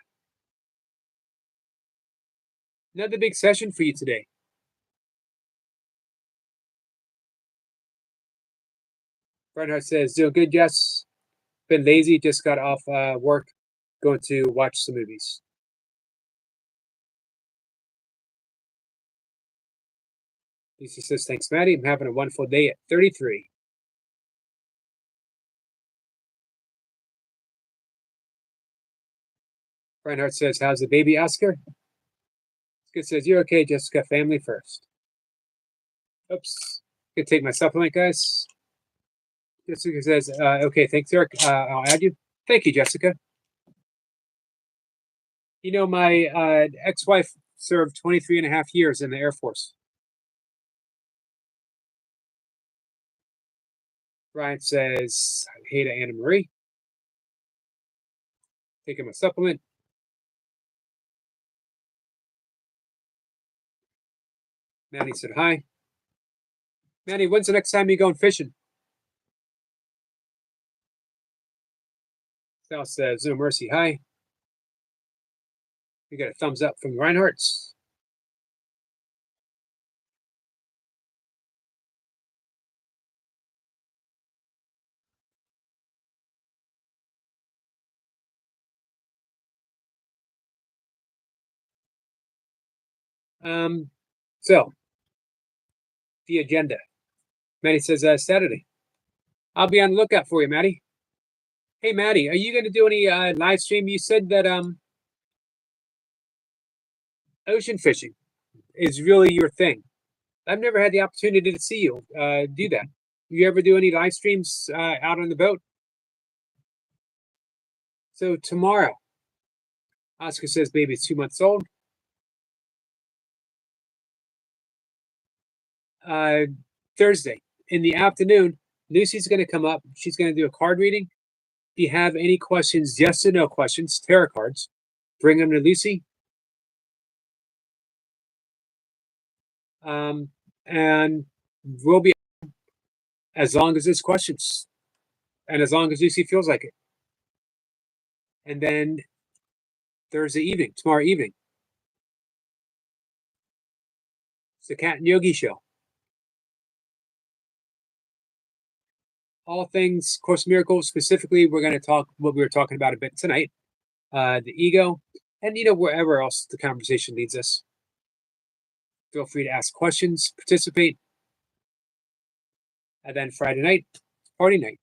Another big session for you today. Bernhard says, "Doing good, Jess. Been lazy. Just got off work. Going to watch some movies." Lucy says, "Thanks, Maddie. I'm having a wonderful day at 33. Reinhardt says, "How's the baby, Oscar?" Skid says, "You're okay, Jessica. Family first." Oops. Gonna take my supplement, guys. Jessica says, "Okay, thanks, Eric. I'll add you." Thank you, Jessica. You know, my ex-wife served 23 and a half years in the Air Force. Ryan says, "Hey to Anna Marie. Taking my supplement." Manny said, "Hi." Manny, when's the next time you going fishing? Sal says, "No mercy, hi." We got a thumbs up from Reinhardt's. So the agenda. Maddie says Saturday. I'll be on the lookout for you, Maddie. Hey, Maddie, are you going to do any live stream? You said that ocean fishing is really your thing. I've never had the opportunity to see you do that. You ever do any live streams out on the boat? So tomorrow, Oscar says baby is 2 months old. Thursday in the afternoon, Lucy's going to come up. She's going to do a card reading. If you have any questions, yes or no questions, tarot cards, bring them to Lucy. And we'll be as long as there's questions and as long as Lucy feels like it. And then Thursday evening, tomorrow evening, it's the Cat and Yogi show. All things Course in Miracles. Specifically, we're going to talk what we were talking about a bit tonight, the ego, and wherever else the conversation leads us. Feel free to ask questions, participate. And then Friday night, party night.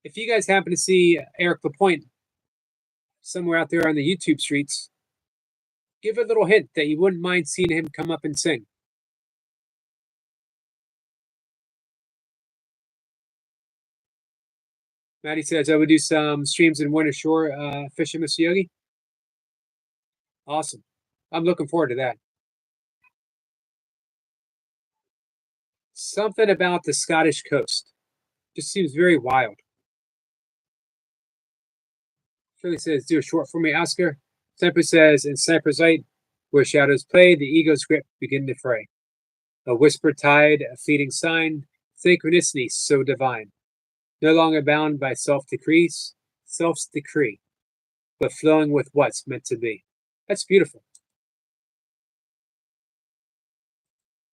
If you guys happen to see Eric Lapointe somewhere out there on the YouTube streets, give a little hint that you wouldn't mind seeing him come up and sing. Maddie says, I would do some streams in Winter Shore fishing, Mr. Yogi. Awesome. I'm looking forward to that. Something about the Scottish coast just seems very wild. Shirley says, do a short for me, Oscar. Sniper says, in Sniper's Light, where shadows play, the ego's grip begin to fray. A whispered tide, a fleeting sign, synchronicity so divine. No longer bound by self-decree, but flowing with what's meant to be. That's beautiful.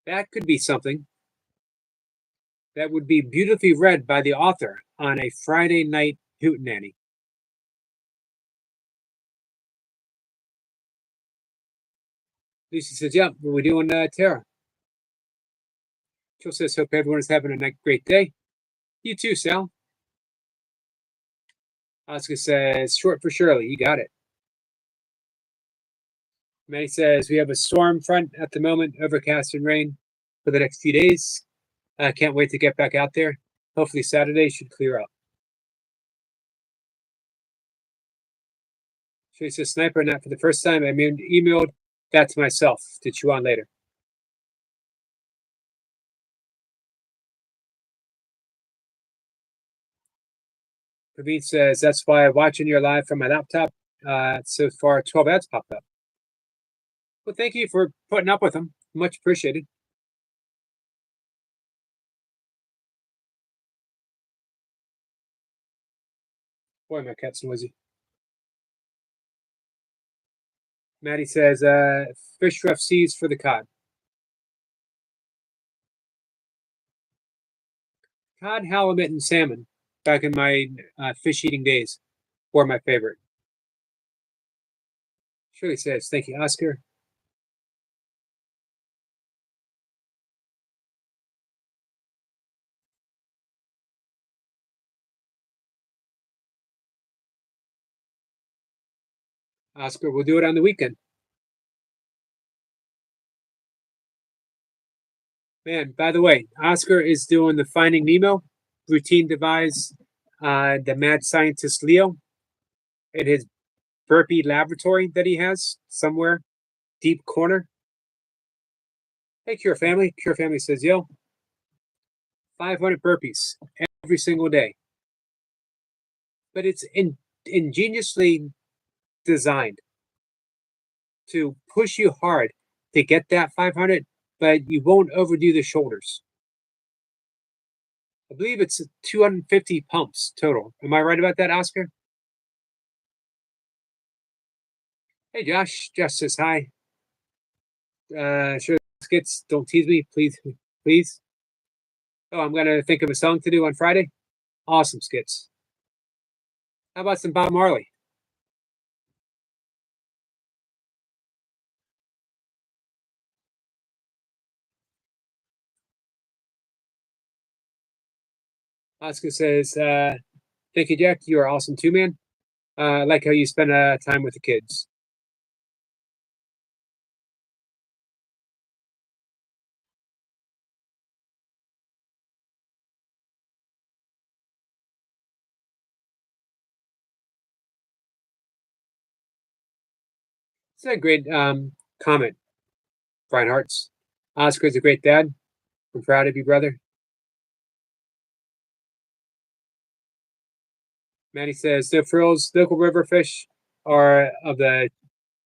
That could be something that would be beautifully read by the author on a Friday night hootenanny. Lucy says, yeah, we're doing tarot. Jill says, hope everyone is having a great day. You too, Sal. Oscar says, short for Shirley. You got it. Maddie says, we have a storm front at the moment, overcast and rain for the next few days. I can't wait to get back out there. Hopefully Saturday should clear up. She says, Sniper, not for the first time. I emailed that to myself to chew on later. Praveen says, that's why I'm watching your live from my laptop. So far, 12 ads popped up. Well, thank you for putting up with them. Much appreciated. Boy, my cat's noisy. Maddie says, fish rough seas for the cod. Cod, halibut, and salmon, back in my fish eating days, were my favorite. Shirley says, thank you, Oscar. Oscar, we'll do it on the weekend. Man, by the way, Oscar is doing the Finding Nemo routine devised the mad scientist Leo in his burpee laboratory that he has somewhere deep corner. Hey, Cure Family. Cure Family says, yo, 500 burpees every single day. But it's ingeniously designed to push you hard to get that 500, but you won't overdo the shoulders. I believe it's 250 pumps total. Am I right about that, Oscar? Hey, Josh. Josh says hi. Sure, skits. Don't tease me, please, please. Oh, I'm gonna think of a song to do on Friday. Awesome skits. How about some Bob Marley? Oscar says, thank you, Jack. You are awesome too, man. I like how you spend time with the kids. It's a great comment, Brian Hartz. Oscar's a great dad. I'm proud of you, brother. Manny says, no frills, local river fish are of the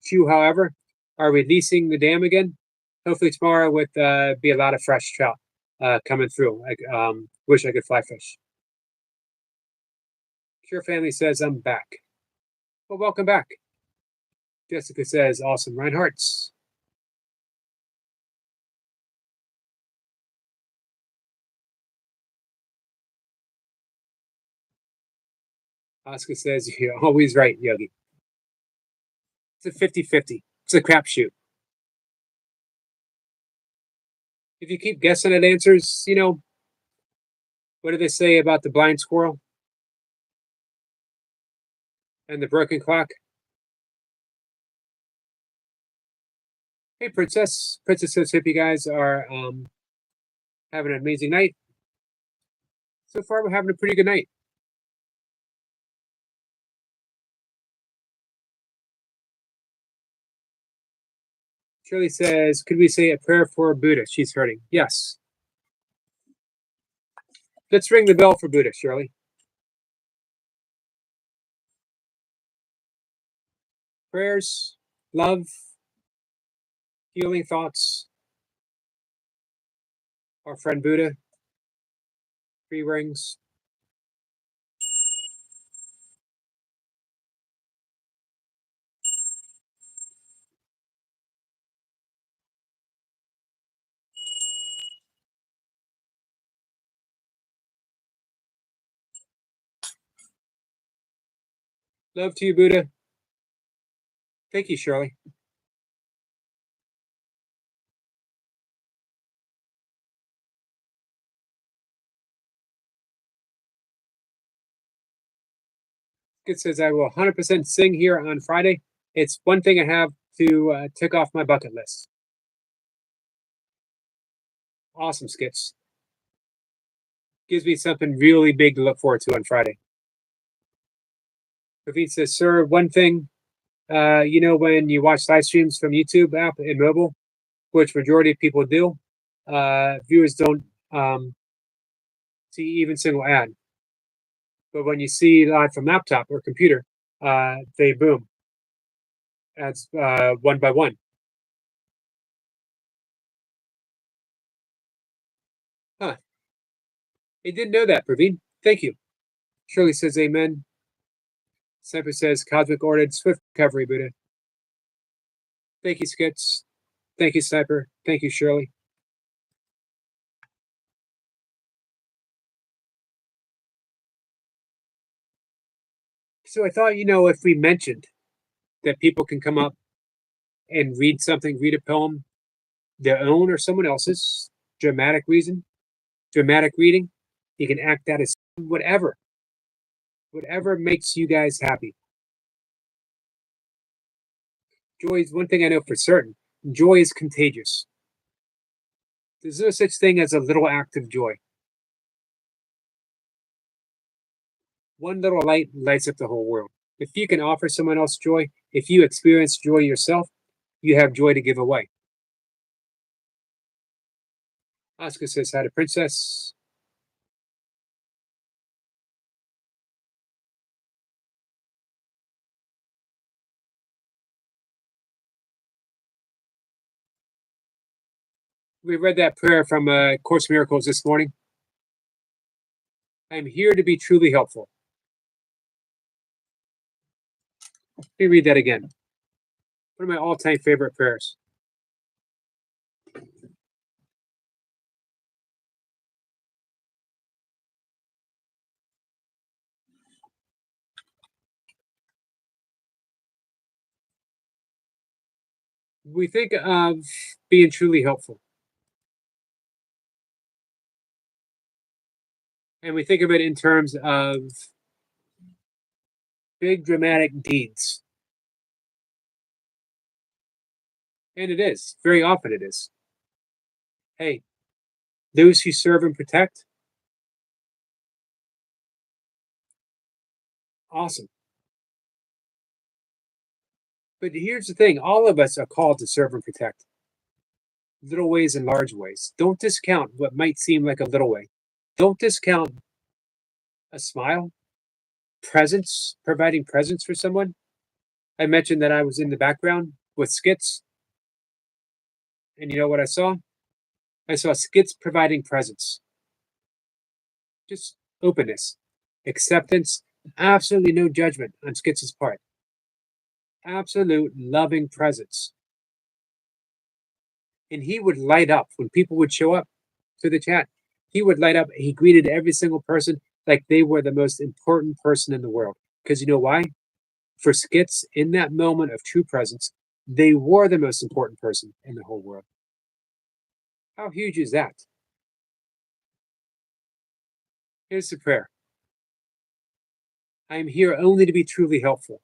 chew, however, are releasing the dam again. Hopefully tomorrow with be a lot of fresh trout coming through. I wish I could fly fish. Pure Family says, I'm back. Well, welcome back. Jessica says, awesome. Reinhardt's. Oscar says, you're always right, Yogi. It's a 50-50. It's a crapshoot. If you keep guessing at answers, what do they say about the blind squirrel and the broken clock? Hey, Princess. Princess says, hope you guys are having an amazing night. So far, we're having a pretty good night. Shirley says, could we say a prayer for Buddha? She's hurting. Yes. Let's ring the bell for Buddha, Shirley. Prayers, love, healing thoughts. Our friend Buddha. 3 rings. Love to you, Buddha. Thank you, Shirley. It says I will 100% sing here on Friday. It's one thing I have to tick off my bucket list. Awesome, Skits. Gives me something really big to look forward to on Friday. Praveen says, sir, one thing, when you watch live streams from YouTube app and mobile, which majority of people do, viewers don't see even single ad. But when you see live from laptop or computer, they boom. Ads one by one. Huh. I didn't know that, Praveen. Thank you. Shirley says amen. Sniper says cosmic ordered swift recovery, Buddha. Thank you, Skits. Thank you, Sniper. Thank you, Shirley. So I thought, if we mentioned that people can come up and read something, read a poem, their own or someone else's, dramatic reading, you can act that as whatever makes you guys happy. Joy is one thing I know for certain. Joy is contagious. There's no such thing as a little act of joy. One little light lights up the whole world. If you can offer someone else joy, if you experience joy yourself, you have joy to give away. Oscar says hi to Princess. We read that prayer from Course Miracles this morning. I am here to be truly helpful. Let me read that again. One of my all-time favorite prayers. We think of being truly helpful. And we think of it in terms of big dramatic deeds. And it is. Very often it is. Hey, those who serve and protect, awesome. But here's the thing, all of us are called to serve and protect. Little ways and large ways. Don't discount what might seem like a little way. Don't discount a smile, presence, providing presence for someone. I mentioned that I was in the background with skits, and you know what I saw? I saw skits providing presence, just openness, acceptance, absolutely no judgment on skits' part, absolute loving presence. And he would light up when people would show up to the chat. He would light up. He greeted every single person like they were the most important person in the world. Because you know why? For skits, in that moment of true presence, they were the most important person in the whole world. How huge is that? Here's the prayer. I am here only to be truly helpful.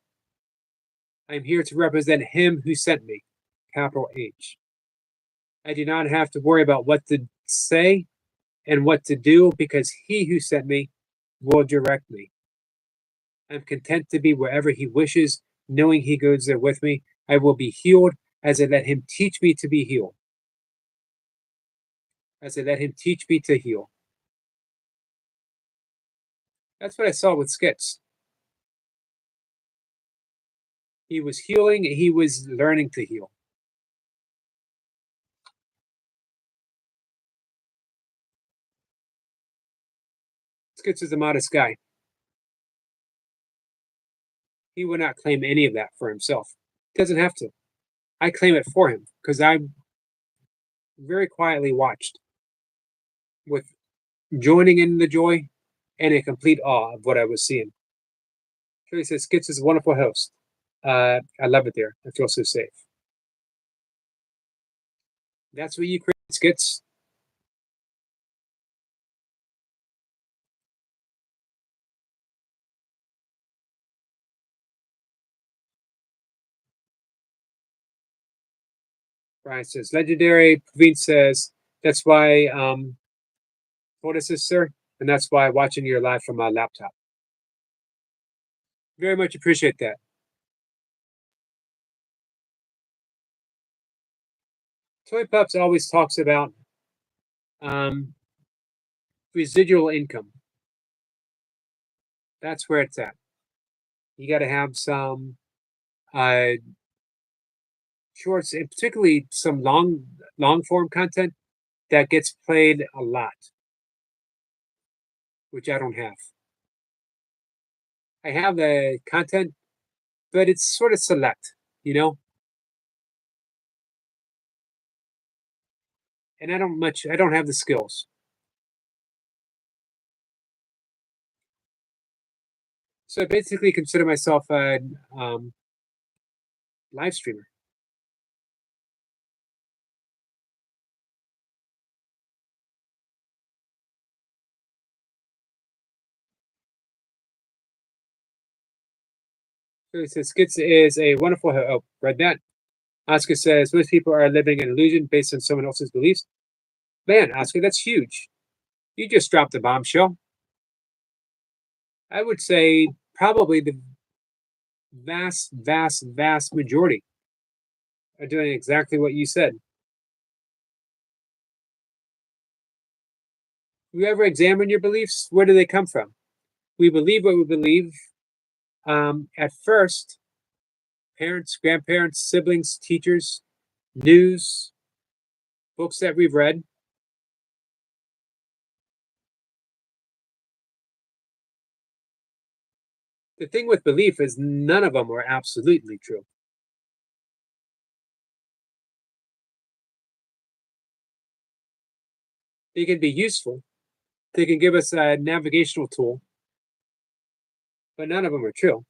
I am here to represent him who sent me, capital H. I do not have to worry about what to say and what to do because he who sent me will direct me. I'm content to be wherever he wishes, knowing he goes there with me. I will be healed as I let him teach me to be healed. As I let him teach me to heal. That's what I saw with skits. He was healing, he was learning to heal. Skits is a modest guy. He would not claim any of that for himself. He doesn't have to. I claim it for him because I very quietly watched with joining in the joy and a complete awe of what I was seeing. Shirley says, Skits is a wonderful host. I love it there. I feel so safe. That's what you create, Skits. Brian says, legendary. Praveen says, that's why, what is this, sir? And that's why watching your live from my laptop. Very much appreciate that. Toy Pups always talks about residual income. That's where it's at. You got to have some shorts, and particularly some long form content that gets played a lot, which I don't have. I have the content, but it's sort of select, you know. And I don't have the skills. So I basically consider myself a live streamer. So it says Skits is a wonderful. Oh, read that. Oscar says most people are living an illusion based on someone else's beliefs. Man, Oscar, that's huge. You just dropped a bombshell. I would say probably the vast majority are doing exactly what you said. You ever examine your beliefs? Where do they come from? We believe what we believe. At first, parents, grandparents, siblings, teachers, news, books that we've read. The thing with belief is none of them are absolutely true. They can be useful. They can give us a navigational tool, but none of them are true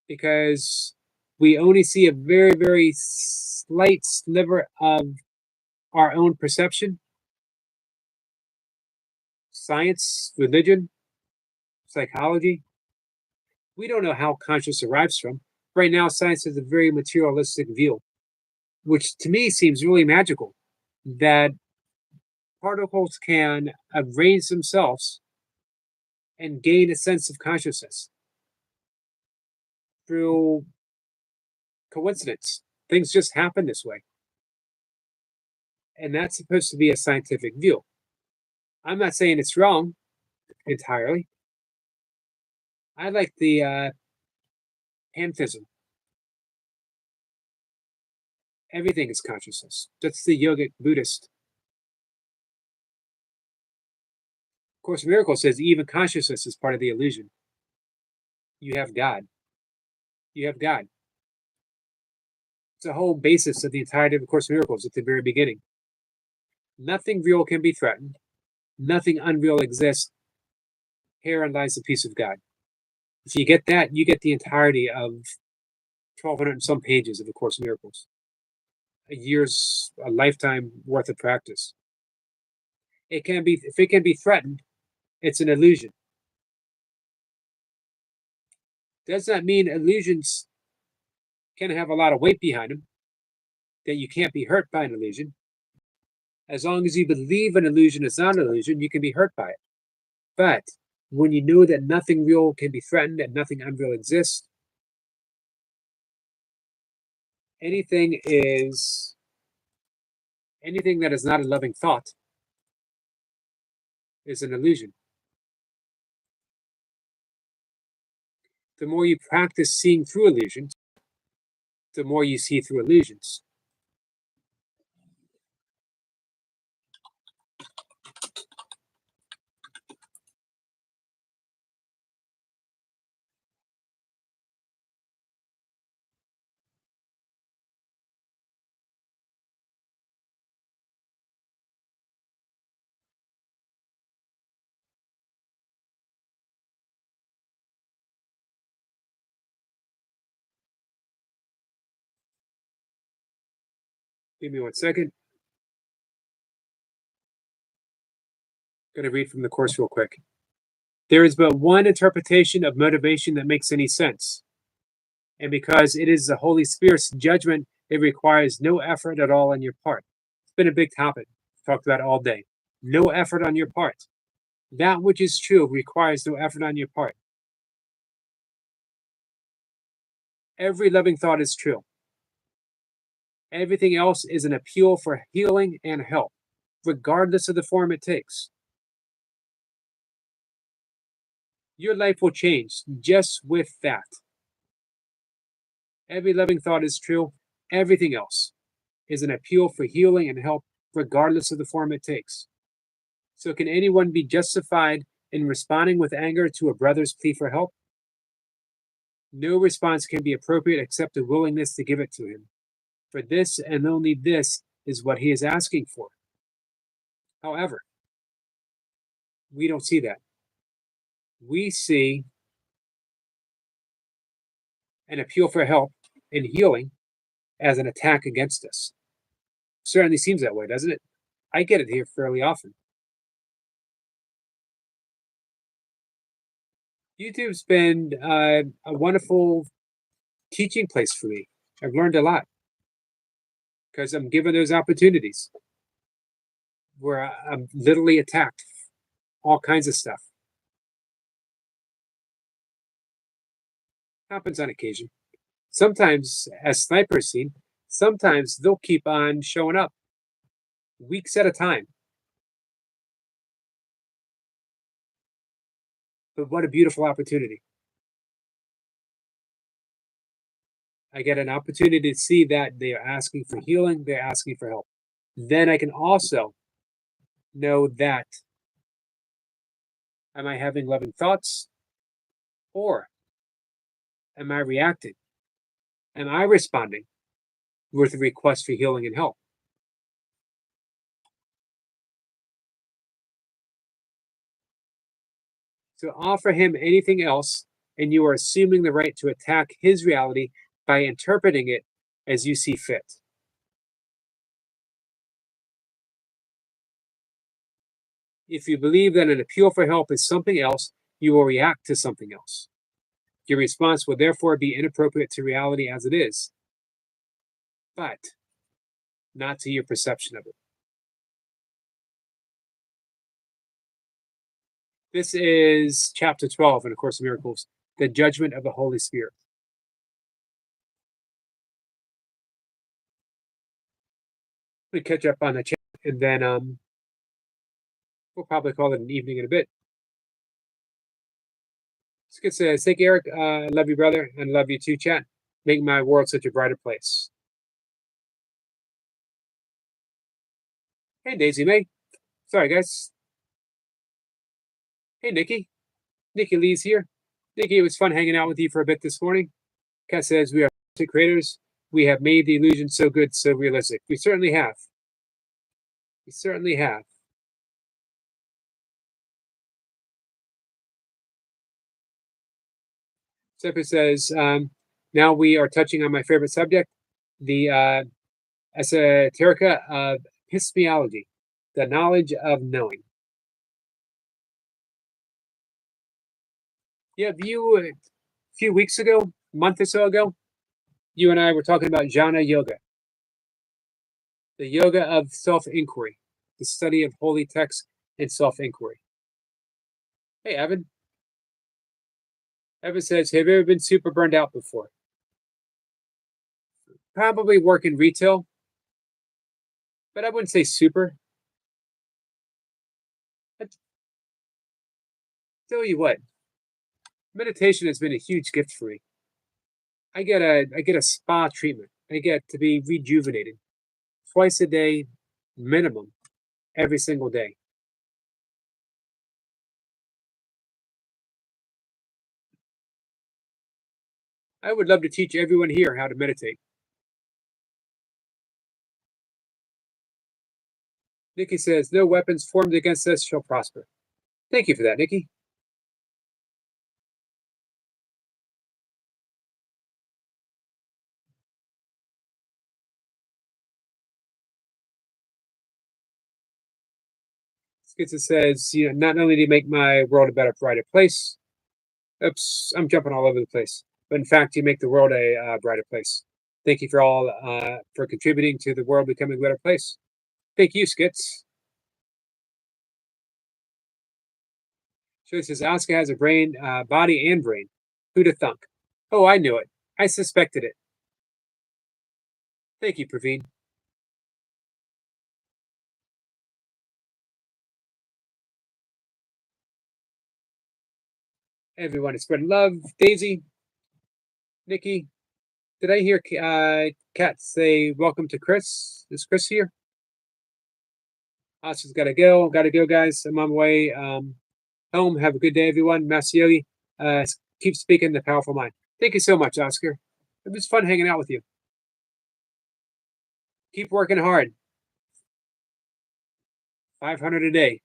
because we only see a very slight sliver of our own perception. science, religion, psychology. We don't know how conscious arrives from. Right now, science has a very materialistic view, which to me seems really magical, that particles can arrange themselves and gain a sense of consciousness through coincidence. Things just happen this way. And that's supposed to be a scientific view. I'm not saying it's wrong entirely. I like the pantheism. Everything is consciousness. That's the yogic Buddhist. Course in Miracles says even consciousness is part of the illusion. You have God. You have God. It's the whole basis of the entirety of the Course in Miracles at the very beginning. Nothing real can be threatened. Nothing unreal exists. Herein lies the peace of God. If you get that, you get the entirety of 1,200 and some pages of the Course in Miracles. A lifetime worth of practice. If it can be threatened, it's an illusion. Does not mean illusions can have a lot of weight behind them, that you can't be hurt by an illusion. As long as you believe an illusion is not an illusion, you can be hurt by it. But when you know that nothing real can be threatened and nothing unreal exists, anything that is not a loving thought is an illusion. The more you practice seeing through illusions, the more you see through illusions. Give me 1 second. I'm going to read from the Course real quick. There is but one interpretation of motivation that makes any sense. And because it is the Holy Spirit's judgment, it requires no effort at all on your part. It's been a big topic. Talked about all day. No effort on your part. That which is true requires no effort on your part. Every loving thought is true. Everything else is an appeal for healing and help, regardless of the form it takes. Your life will change just with that. Every loving thought is true. Everything else is an appeal for healing and help, regardless of the form it takes. So can anyone be justified in responding with anger to a brother's plea for help? No response can be appropriate except a willingness to give it to him. For this and only this is what he is asking for. However, we don't see that. We see an appeal for help and healing as an attack against us. Certainly seems that way, doesn't it? I get it here fairly often. YouTube's been a wonderful teaching place for me. I've learned a lot because I'm given those opportunities where I'm literally attacked, all kinds of stuff. Happens on occasion. Sometimes, as Sniper's seen, sometimes they'll keep on showing up weeks at a time. But what a beautiful opportunity. I get an opportunity to see that they are asking for healing, they're asking for help. Then I can also know that, am I having loving thoughts? Or am I reacting? Am I responding with a request for healing and help? To offer him anything else, and you are assuming the right to attack his reality by interpreting it as you see fit. If you believe that an appeal for help is something else, you will react to something else. Your response will therefore be inappropriate to reality as it is, but not to your perception of it. This is chapter 12 in A Course in Miracles, the judgment of the Holy Spirit. We catch up on the chat, and then we'll probably call it an evening in a bit. Skid says, thank you, Eric. I love you, brother, and love you too, chat. Make my world such a brighter place. Hey, Daisy May. Sorry, guys. Hey, Nikki. Nikki Lee's here. Nikki, it was fun hanging out with you for a bit this morning. Kat says, we are creators. We have made the illusion so good, so realistic. We certainly have. We certainly have. Seppa says, now we are touching on my favorite subject, the esoterica of epistemology, the knowledge of knowing. Yeah, a few weeks ago, a month or so ago, you and I were talking about jhana yoga, the yoga of self-inquiry, the study of holy texts and self-inquiry. Hey, Evan. Evan says, have you ever been super burned out before? Probably work in retail, but I wouldn't say super. I'd tell you what, meditation has been a huge gift for me. I get a spa treatment. I get to be rejuvenated twice a day, minimum, every single day. I would love to teach everyone here how to meditate. Nikki says, no weapons formed against us shall prosper. Thank you for that, Nikki. Skitza says, not only do you make my world a better, brighter place. Oops, I'm jumping all over the place. But in fact, you make the world a brighter place. Thank you for all for contributing to the world becoming a better place. Thank you, Skits. So it says, Asuka has a brain, body and brain. Who'da thunk? Oh, I knew it. I suspected it. Thank you, Praveen. Everyone is spreading love. Daisy, Nikki, did I hear Kat say welcome to Chris? Is Chris here? Oscar's got to go. Got to go, guys. I'm on my way home. Have a good day, everyone. Master Yogi, keep speaking the powerful mind. Thank you so much, Oscar. It was fun hanging out with you. Keep working hard. 500 a day.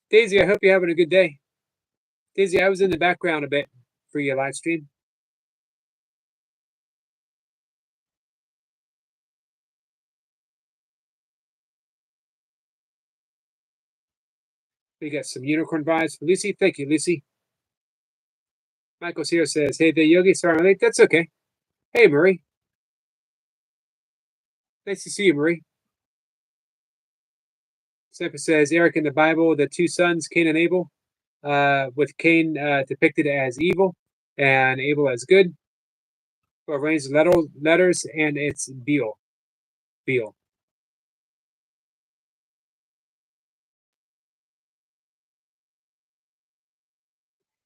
Daisy, I hope you're having a good day. Daisy, I was in the background a bit for your live stream. We got some unicorn vibes for Lucy. Thank you, Lucy. Michael's here says, hey, the Yogi, sorry I'm late. That's okay. Hey, Marie. Nice to see you, Marie. Semper says, Eric, in the Bible, the two sons, Cain and Abel, with Cain depicted as evil and Abel as good. Well, arrange letters, and it's Beal. Beal.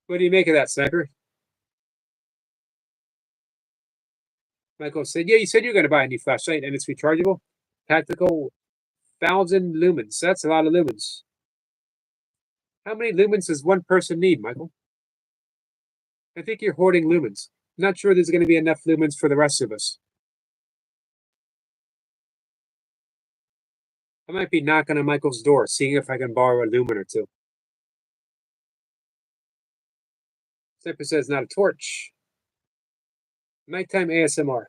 What do you make of that, Sniper? Michael said, yeah, you said you're going to buy a new flashlight, and it's rechargeable. Tactical 1,000 lumens. That's a lot of lumens. How many lumens does one person need, Michael? I think you're hoarding lumens. I'm not sure there's going to be enough lumens for the rest of us. I might be knocking on Michael's door, seeing if I can borrow a lumen or two. Sniper says not a torch. Nighttime ASMR.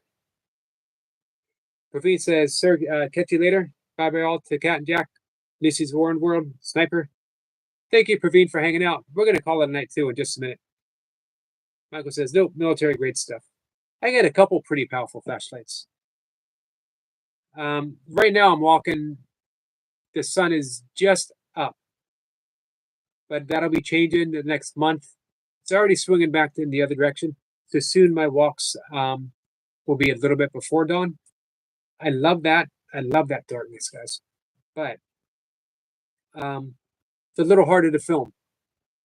Praveen says, sir, catch you later. Bye bye all to Cat and Jack. Lucy's Warren World. Sniper. Thank you, Praveen, for hanging out. We're going to call it a night, too, in just a minute. Michael says, nope, military grade stuff. I got a couple pretty powerful flashlights. Right now, I'm walking. The sun is just up, but that'll be changing the next month. It's already swinging back in the other direction. So soon my walks will be a little bit before dawn. I love that. I love that darkness, guys. But it's a little harder to film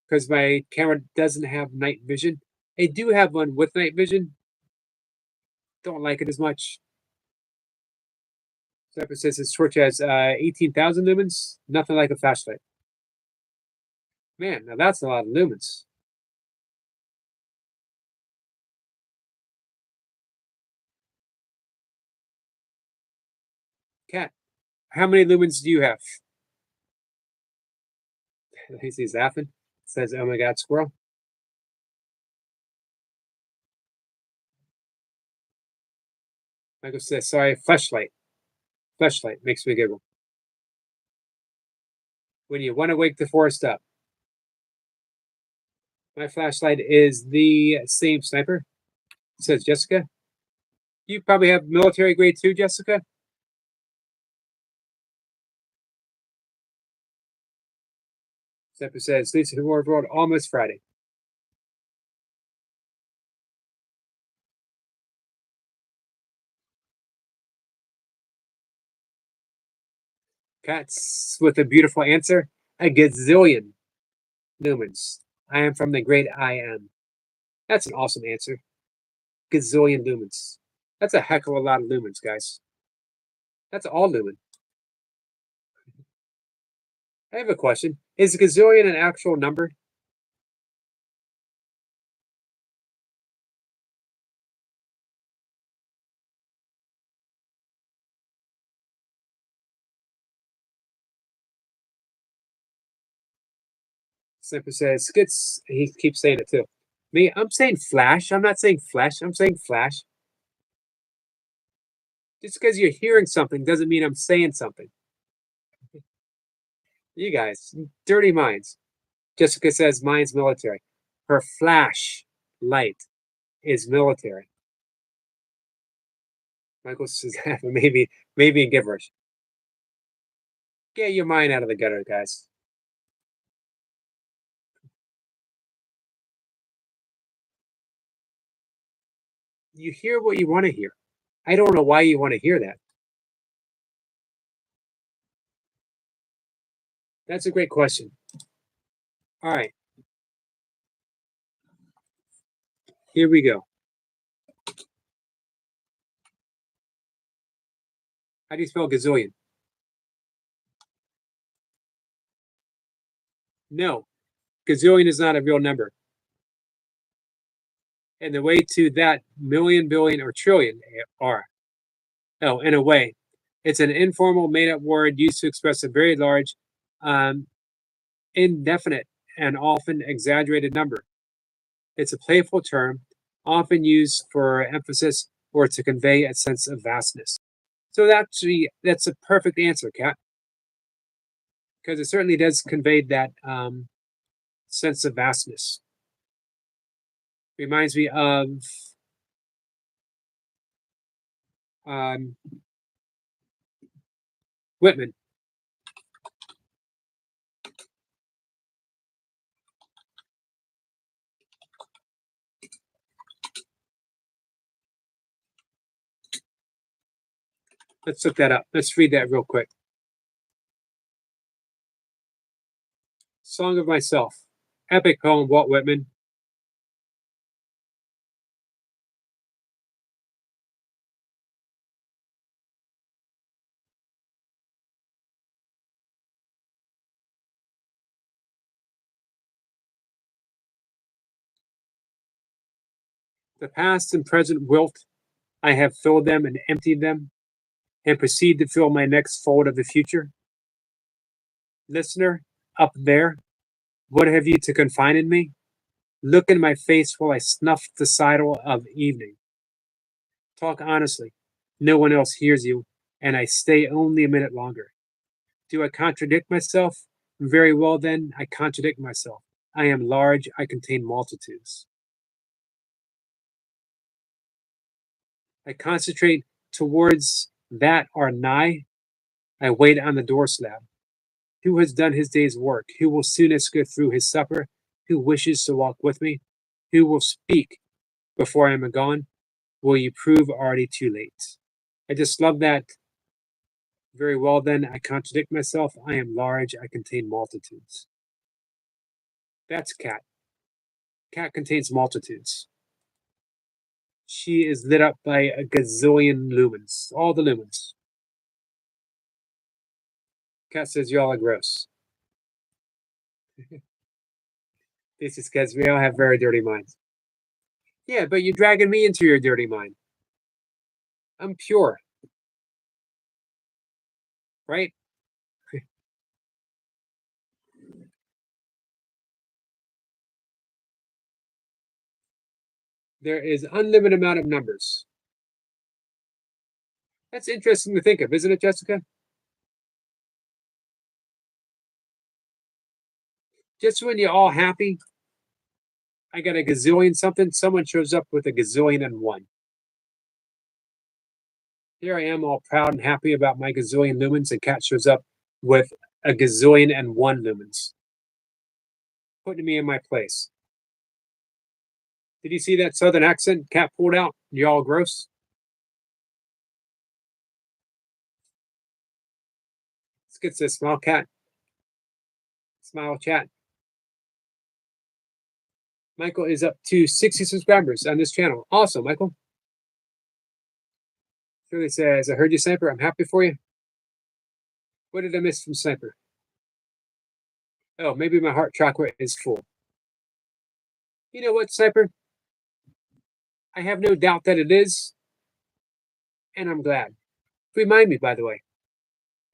because my camera doesn't have night vision. I do have one with night vision. Don't like it as much. Sniper says his torch has 18,000 lumens. Nothing like a flashlight. Man, now that's a lot of lumens. Cat, how many lumens do you have? He sees laughing. Says, oh my God, squirrel. Michael says, sorry, flashlight. Flashlight makes me giggle. When you want to wake the forest up. My flashlight is the same Sniper, says Jessica. You probably have military grade too, Jessica? Sniper says, Lisa World World almost Friday. Cats with a beautiful answer. A gazillion lumens. I am from the great I am. That's an awesome answer. Gazillion lumens. That's a heck of a lot of lumens, guys. That's all lumen. I have a question. Is a gazillion an actual number? Sniper says, skits. He keeps saying it too. Me, I'm saying flash. I'm not saying flesh. I'm saying flash. Just because you're hearing something doesn't mean I'm saying something. You guys, dirty minds. Jessica says mine's military. Her flash light is military. Michael says maybe in gibberish. Get your mind out of the gutter, guys. You hear what you want to hear. I don't know why you want to hear that. That's a great question. All right. Here we go. How do you spell gazillion? No, gazillion is not a real number. And the way to that million, billion, or trillion are. No, in a way, it's an informal, made-up word used to express a very large, indefinite, and often exaggerated number. It's a playful term, often used for emphasis or to convey a sense of vastness. So that's a perfect answer, Kat, because it certainly does convey that sense of vastness. Reminds me of Whitman. Let's look that up. Let's read that real quick. Song of Myself. Epic poem, Walt Whitman. The past and present wilt, I have filled them and emptied them, and proceed to fill my next fold of the future. Listener, up there, what have you to confine in me? Look in my face while I snuff the sidle of evening. Talk honestly. No one else hears you, and I stay only a minute longer. Do I contradict myself? Very well, then, I contradict myself. I am large, I contain multitudes. I concentrate towards that are nigh. I wait on the door slab. Who has done his day's work? Who will soonest go through his supper? Who wishes to walk with me? Who will speak before I am gone? Will you prove already too late? I just love that. Very well, then, I contradict myself. I am large, I contain multitudes. That's Cat. Cat contains multitudes. She is lit up by a gazillion lumens, all the lumens. Cat says y'all are gross. This is because we all have very dirty minds. Yeah, but you're dragging me into your dirty mind. I'm pure. Right? There is unlimited amount of numbers. That's interesting to think of, isn't it, Jessica? Just when you're all happy, I got a gazillion something, someone shows up with a gazillion and one. Here I am all proud and happy about my gazillion lumens, and Cat shows up with a gazillion and one lumens, putting me in my place. Did you see that southern accent Cat pulled out? You all gross? Let's get this smile, Cat. Smile, chat. Michael is up to 60 subscribers on this channel. Awesome, Michael. Shirley says, I heard you, Sniper. I'm happy for you. What did I miss from Sniper? Oh, maybe my heart chakra is full. You know what, Sniper? I have no doubt that it is, and I'm glad. Remind me, by the way,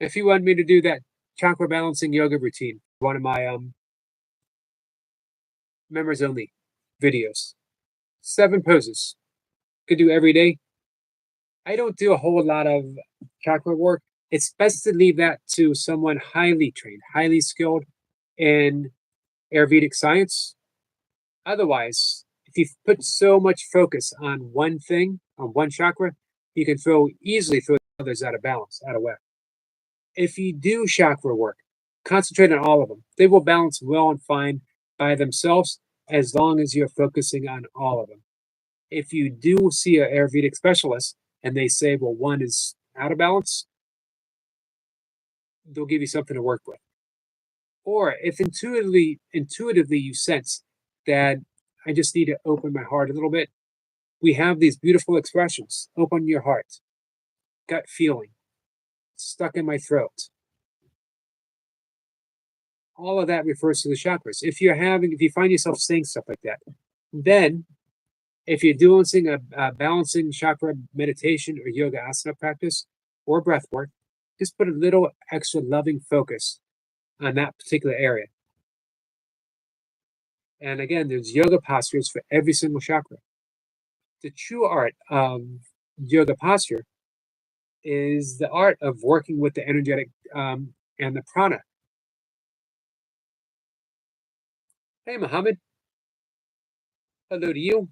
if you want me to do that chakra balancing yoga routine, one of my members only videos. 7 poses. Could do every day. I don't do a whole lot of chakra work. It's best to leave that to someone highly trained, highly skilled in Ayurvedic science. Otherwise, if you put so much focus on one thing, on one chakra, you can easily throw others out of balance, out of whack. If you do chakra work, concentrate on all of them. They will balance well and fine by themselves as long as you're focusing on all of them. If you do see an Ayurvedic specialist and they say, well, one is out of balance, they'll give you something to work with. Or if intuitively you sense that I just need to open my heart a little bit, we have these beautiful expressions. Open your heart, gut feeling, stuck in my throat. All of that refers to the chakras. If you find yourself saying stuff like that, then if you're doing a balancing chakra meditation or yoga asana practice or breath work, just put a little extra loving focus on that particular area. And again, there's yoga postures for every single chakra. The true art of yoga posture is the art of working with the energetic and the prana. Hey, Mohammed. Hello to you.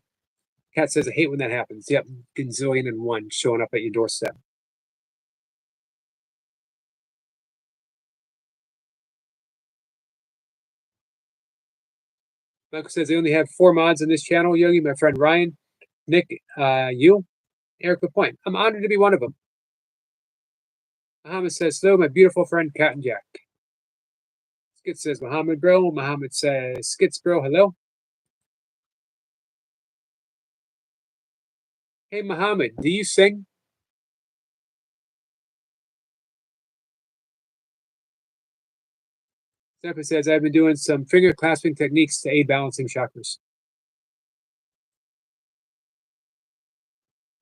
Cat says, I hate when that happens. Yep, gazillion and one showing up at your doorstep. Michael says, I only have 4 mods on this channel. Yogi, my friend Ryan, Nick, you, Erica Point. I'm honored to be one of them. Muhammad says, hello, my beautiful friend, Cat and Jack. Skit says, Muhammad, bro. Muhammad says, Skits, bro, hello. Hey, Muhammad, do you sing? Stephen says, I've been doing some finger clasping techniques to aid balancing chakras.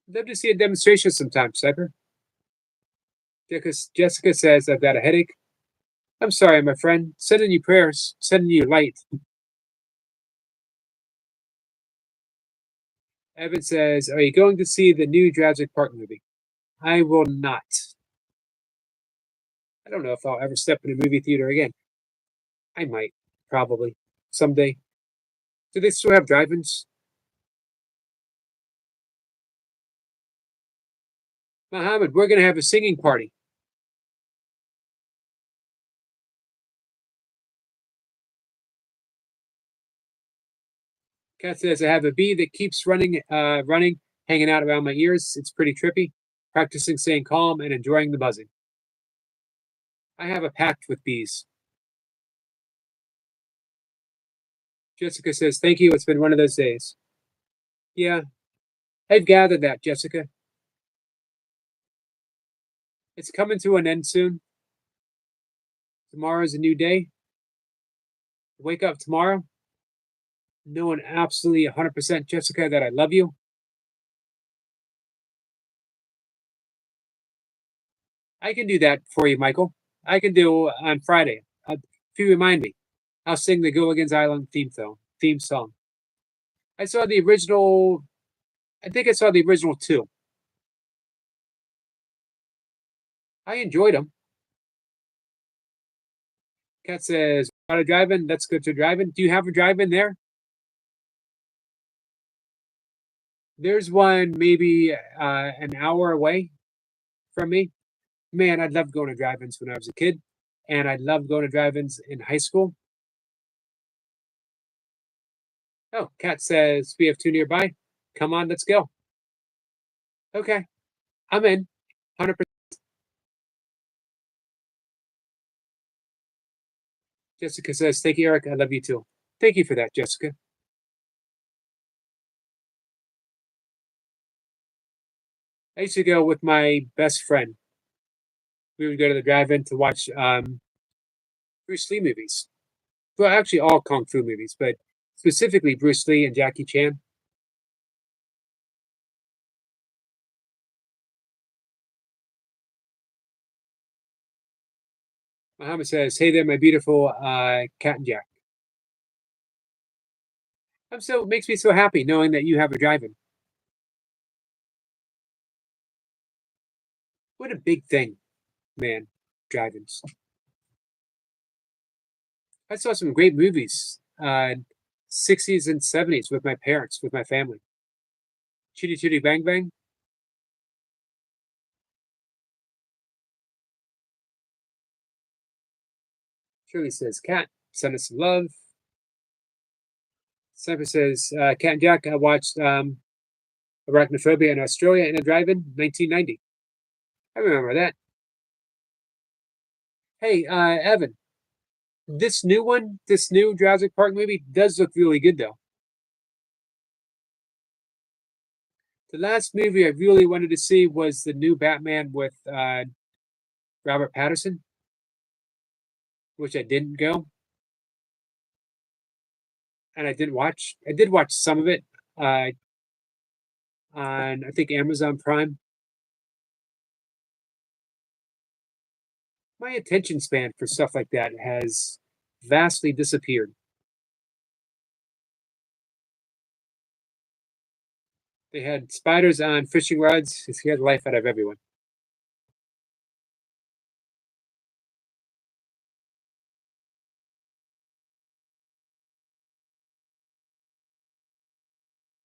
I'd love to see a demonstration sometime, Cypher. Jessica says, I've got a headache. I'm sorry, my friend. Sending you prayers, sending you light. Evan says, "Are you going to see the new Jurassic Park movie?" I will not. I don't know if I'll ever step in a movie theater again. I might, probably, someday. Do they still have drive-ins? Mohammed, we're going to have a singing party. Kat says, I have a bee that keeps running, hanging out around my ears. It's pretty trippy. Practicing staying calm and enjoying the buzzing. I have a pact with bees. Jessica says, thank you. It's been one of those days. Yeah, I've gathered that, Jessica. It's coming to an end soon. Tomorrow's a new day. Wake up tomorrow, knowing absolutely 100%, Jessica, that I love you. I can do that for you, Michael. I can do on Friday. If you remind me, I'll sing the Gilligan's Island theme song. I saw the original. I think I saw the original two. I enjoyed them. Kat says, "Want to drive in? Let's go to drive-in. Do you have a drive-in there?" There's one maybe an hour away from me. Man, I'd love going to drive-ins when I was a kid, and I loved going to drive-ins in high school. Oh, Kat says we have two nearby. Come on, let's go. Okay, I'm in. 100%. Jessica says, "Thank you, Eric. I love you too." Thank you for that, Jessica. I used to go with my best friend. We would go to the drive-in to watch Bruce Lee movies. Well, actually, all kung fu movies, but specifically Bruce Lee and Jackie Chan. Muhammad says, "Hey there, my beautiful cat and Jack." It makes me so happy knowing that you have a drive-in. What a big thing, man, drive-ins. I saw some great movies, 60s and 70s with my parents, with my family. Chitty Chitty Bang Bang. Shirley says, "Cat, send us some love." Cypher says, "Cat and Jack, I watched Arachnophobia in Australia in a drive-in, 1990. I remember that. Hey, Evan, this new Jurassic Park movie does look really good, though. The last movie I really wanted to see was the new Batman with Robert Pattinson, which I didn't go, and I didn't watch. I did watch some of it uh, on, I think, Amazon Prime. My attention span for stuff like that has vastly disappeared. They had spiders on fishing rods. It scared the life out of everyone.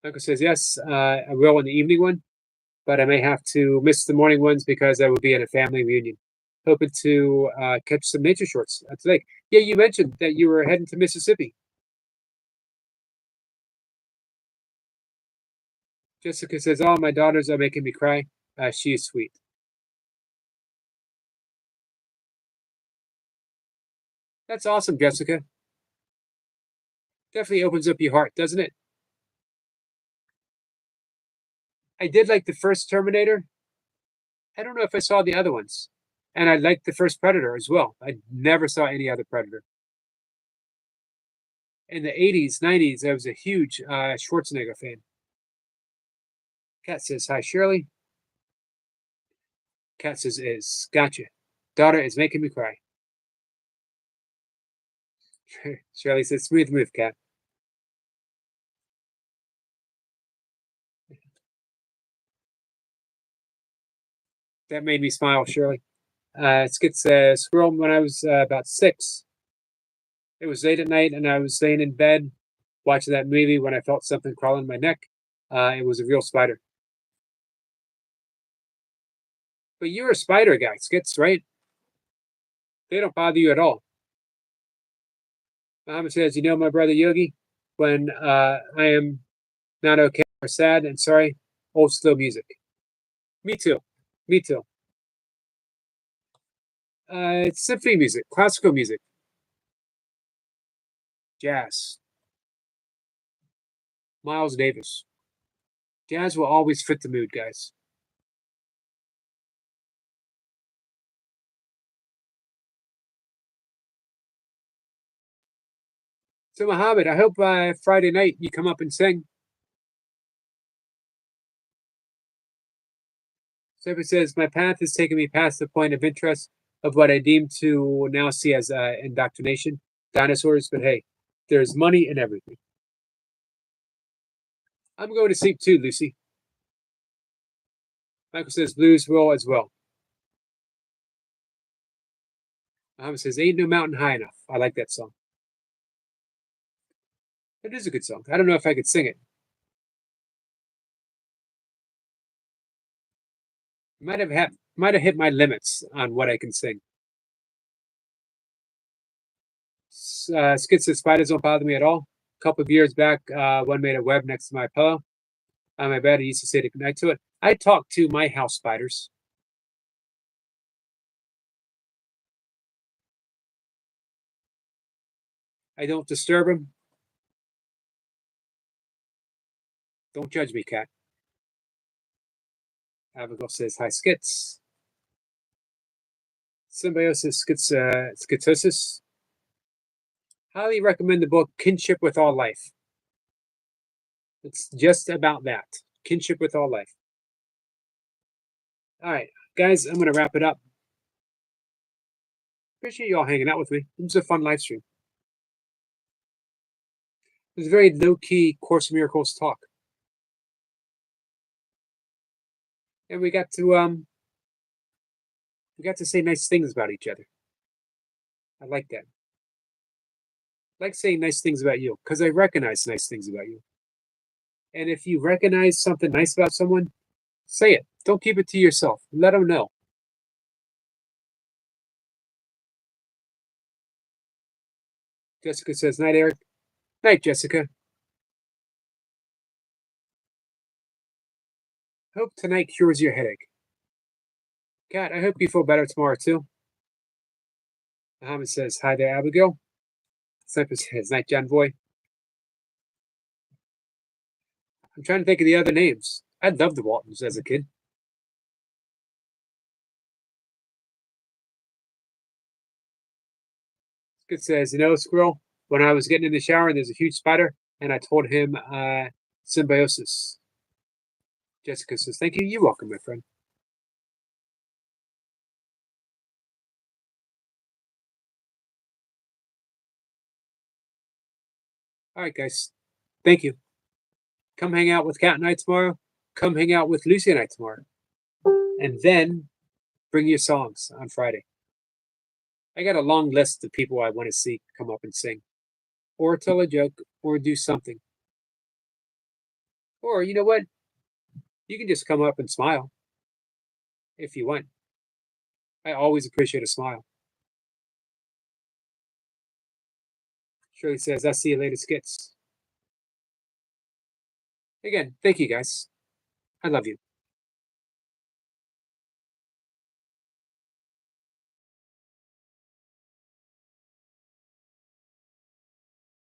Uncle says, yes, I will in the evening one, but I may have to miss the morning ones because I will be at a family reunion. Hoping to catch some nature shorts today. Yeah, you mentioned that you were heading to Mississippi. Jessica says, oh, my daughters are making me cry. She is sweet. That's awesome, Jessica. Definitely opens up your heart, doesn't it? I did like the first Terminator. I don't know if I saw the other ones. And I liked the first Predator as well. I never saw any other Predator. In the 80s, 90s, I was a huge Schwarzenegger fan. Cat says, hi, Shirley. Cat says, is. Gotcha. Daughter is making me cry. Shirley says, smooth move, Cat. That made me smile, Shirley. Skit says, Squirrel, when I was about 6, it was late at night and I was laying in bed watching that movie when I felt something crawling my neck. It was a real spider. But you're a spider guy, Skits, right? They don't bother you at all. Muhammad says, you know, my brother Yogi, when I am not okay or sad and sorry, old slow music. Me too. Me too. It's symphony music, classical music, jazz. Miles Davis. Jazz will always fit the mood, guys. So, Muhammad, I hope Friday night you come up and sing. So it says, my path has taken me past the point of interest of what I deem to now see as indoctrination, dinosaurs, but hey, there's money in everything. I'm going to sleep too, Lucy. Michael says, blues will as well. Muhammad says, ain't no mountain high enough. I like that song. It is a good song. I don't know if I could sing it. Might have hit my limits on what I can sing. Skid says spiders don't bother me at all. A couple of years back, one made a web next to my pillow on my bed. I used to say goodnight to it. I talk to my house spiders. I don't disturb them. Don't judge me, cat. Abigail says hi, skits. Symbiosis, schizosis. Highly recommend the book Kinship with All Life. It's just about that. Kinship with all life. All right, guys, I'm going to wrap it up. Appreciate you all hanging out with me. It was a fun live stream. It was a very low-key Course in Miracles talk. And we got to say nice things about each other. I like that. I like saying nice things about you because I recognize nice things about you. And if you recognize something nice about someone, say it. Don't keep it to yourself. Let them know. Jessica says, night, Eric. Night, Jessica. Hope tonight cures your headache. Kat, I hope you feel better tomorrow, too. Muhammad says, hi there, Abigail. Sniper says, night, John Boy. I'm trying to think of the other names. I loved the Waltons as a kid. Good says, you know, Squirrel, when I was getting in the shower, there's a huge spider, and I told him symbiosis. Jessica says, thank you. You're welcome, my friend. All right, guys. Thank you. Come hang out with Cat and I tomorrow. Come hang out with Lucy and I tomorrow. And then bring your songs on Friday. I got a long list of people I want to see come up and sing, or tell a joke, or do something. Or, you know what? You can just come up and smile if you want. I always appreciate a smile. Shirley says, I'll see you later, skits. Again, thank you guys. I love you.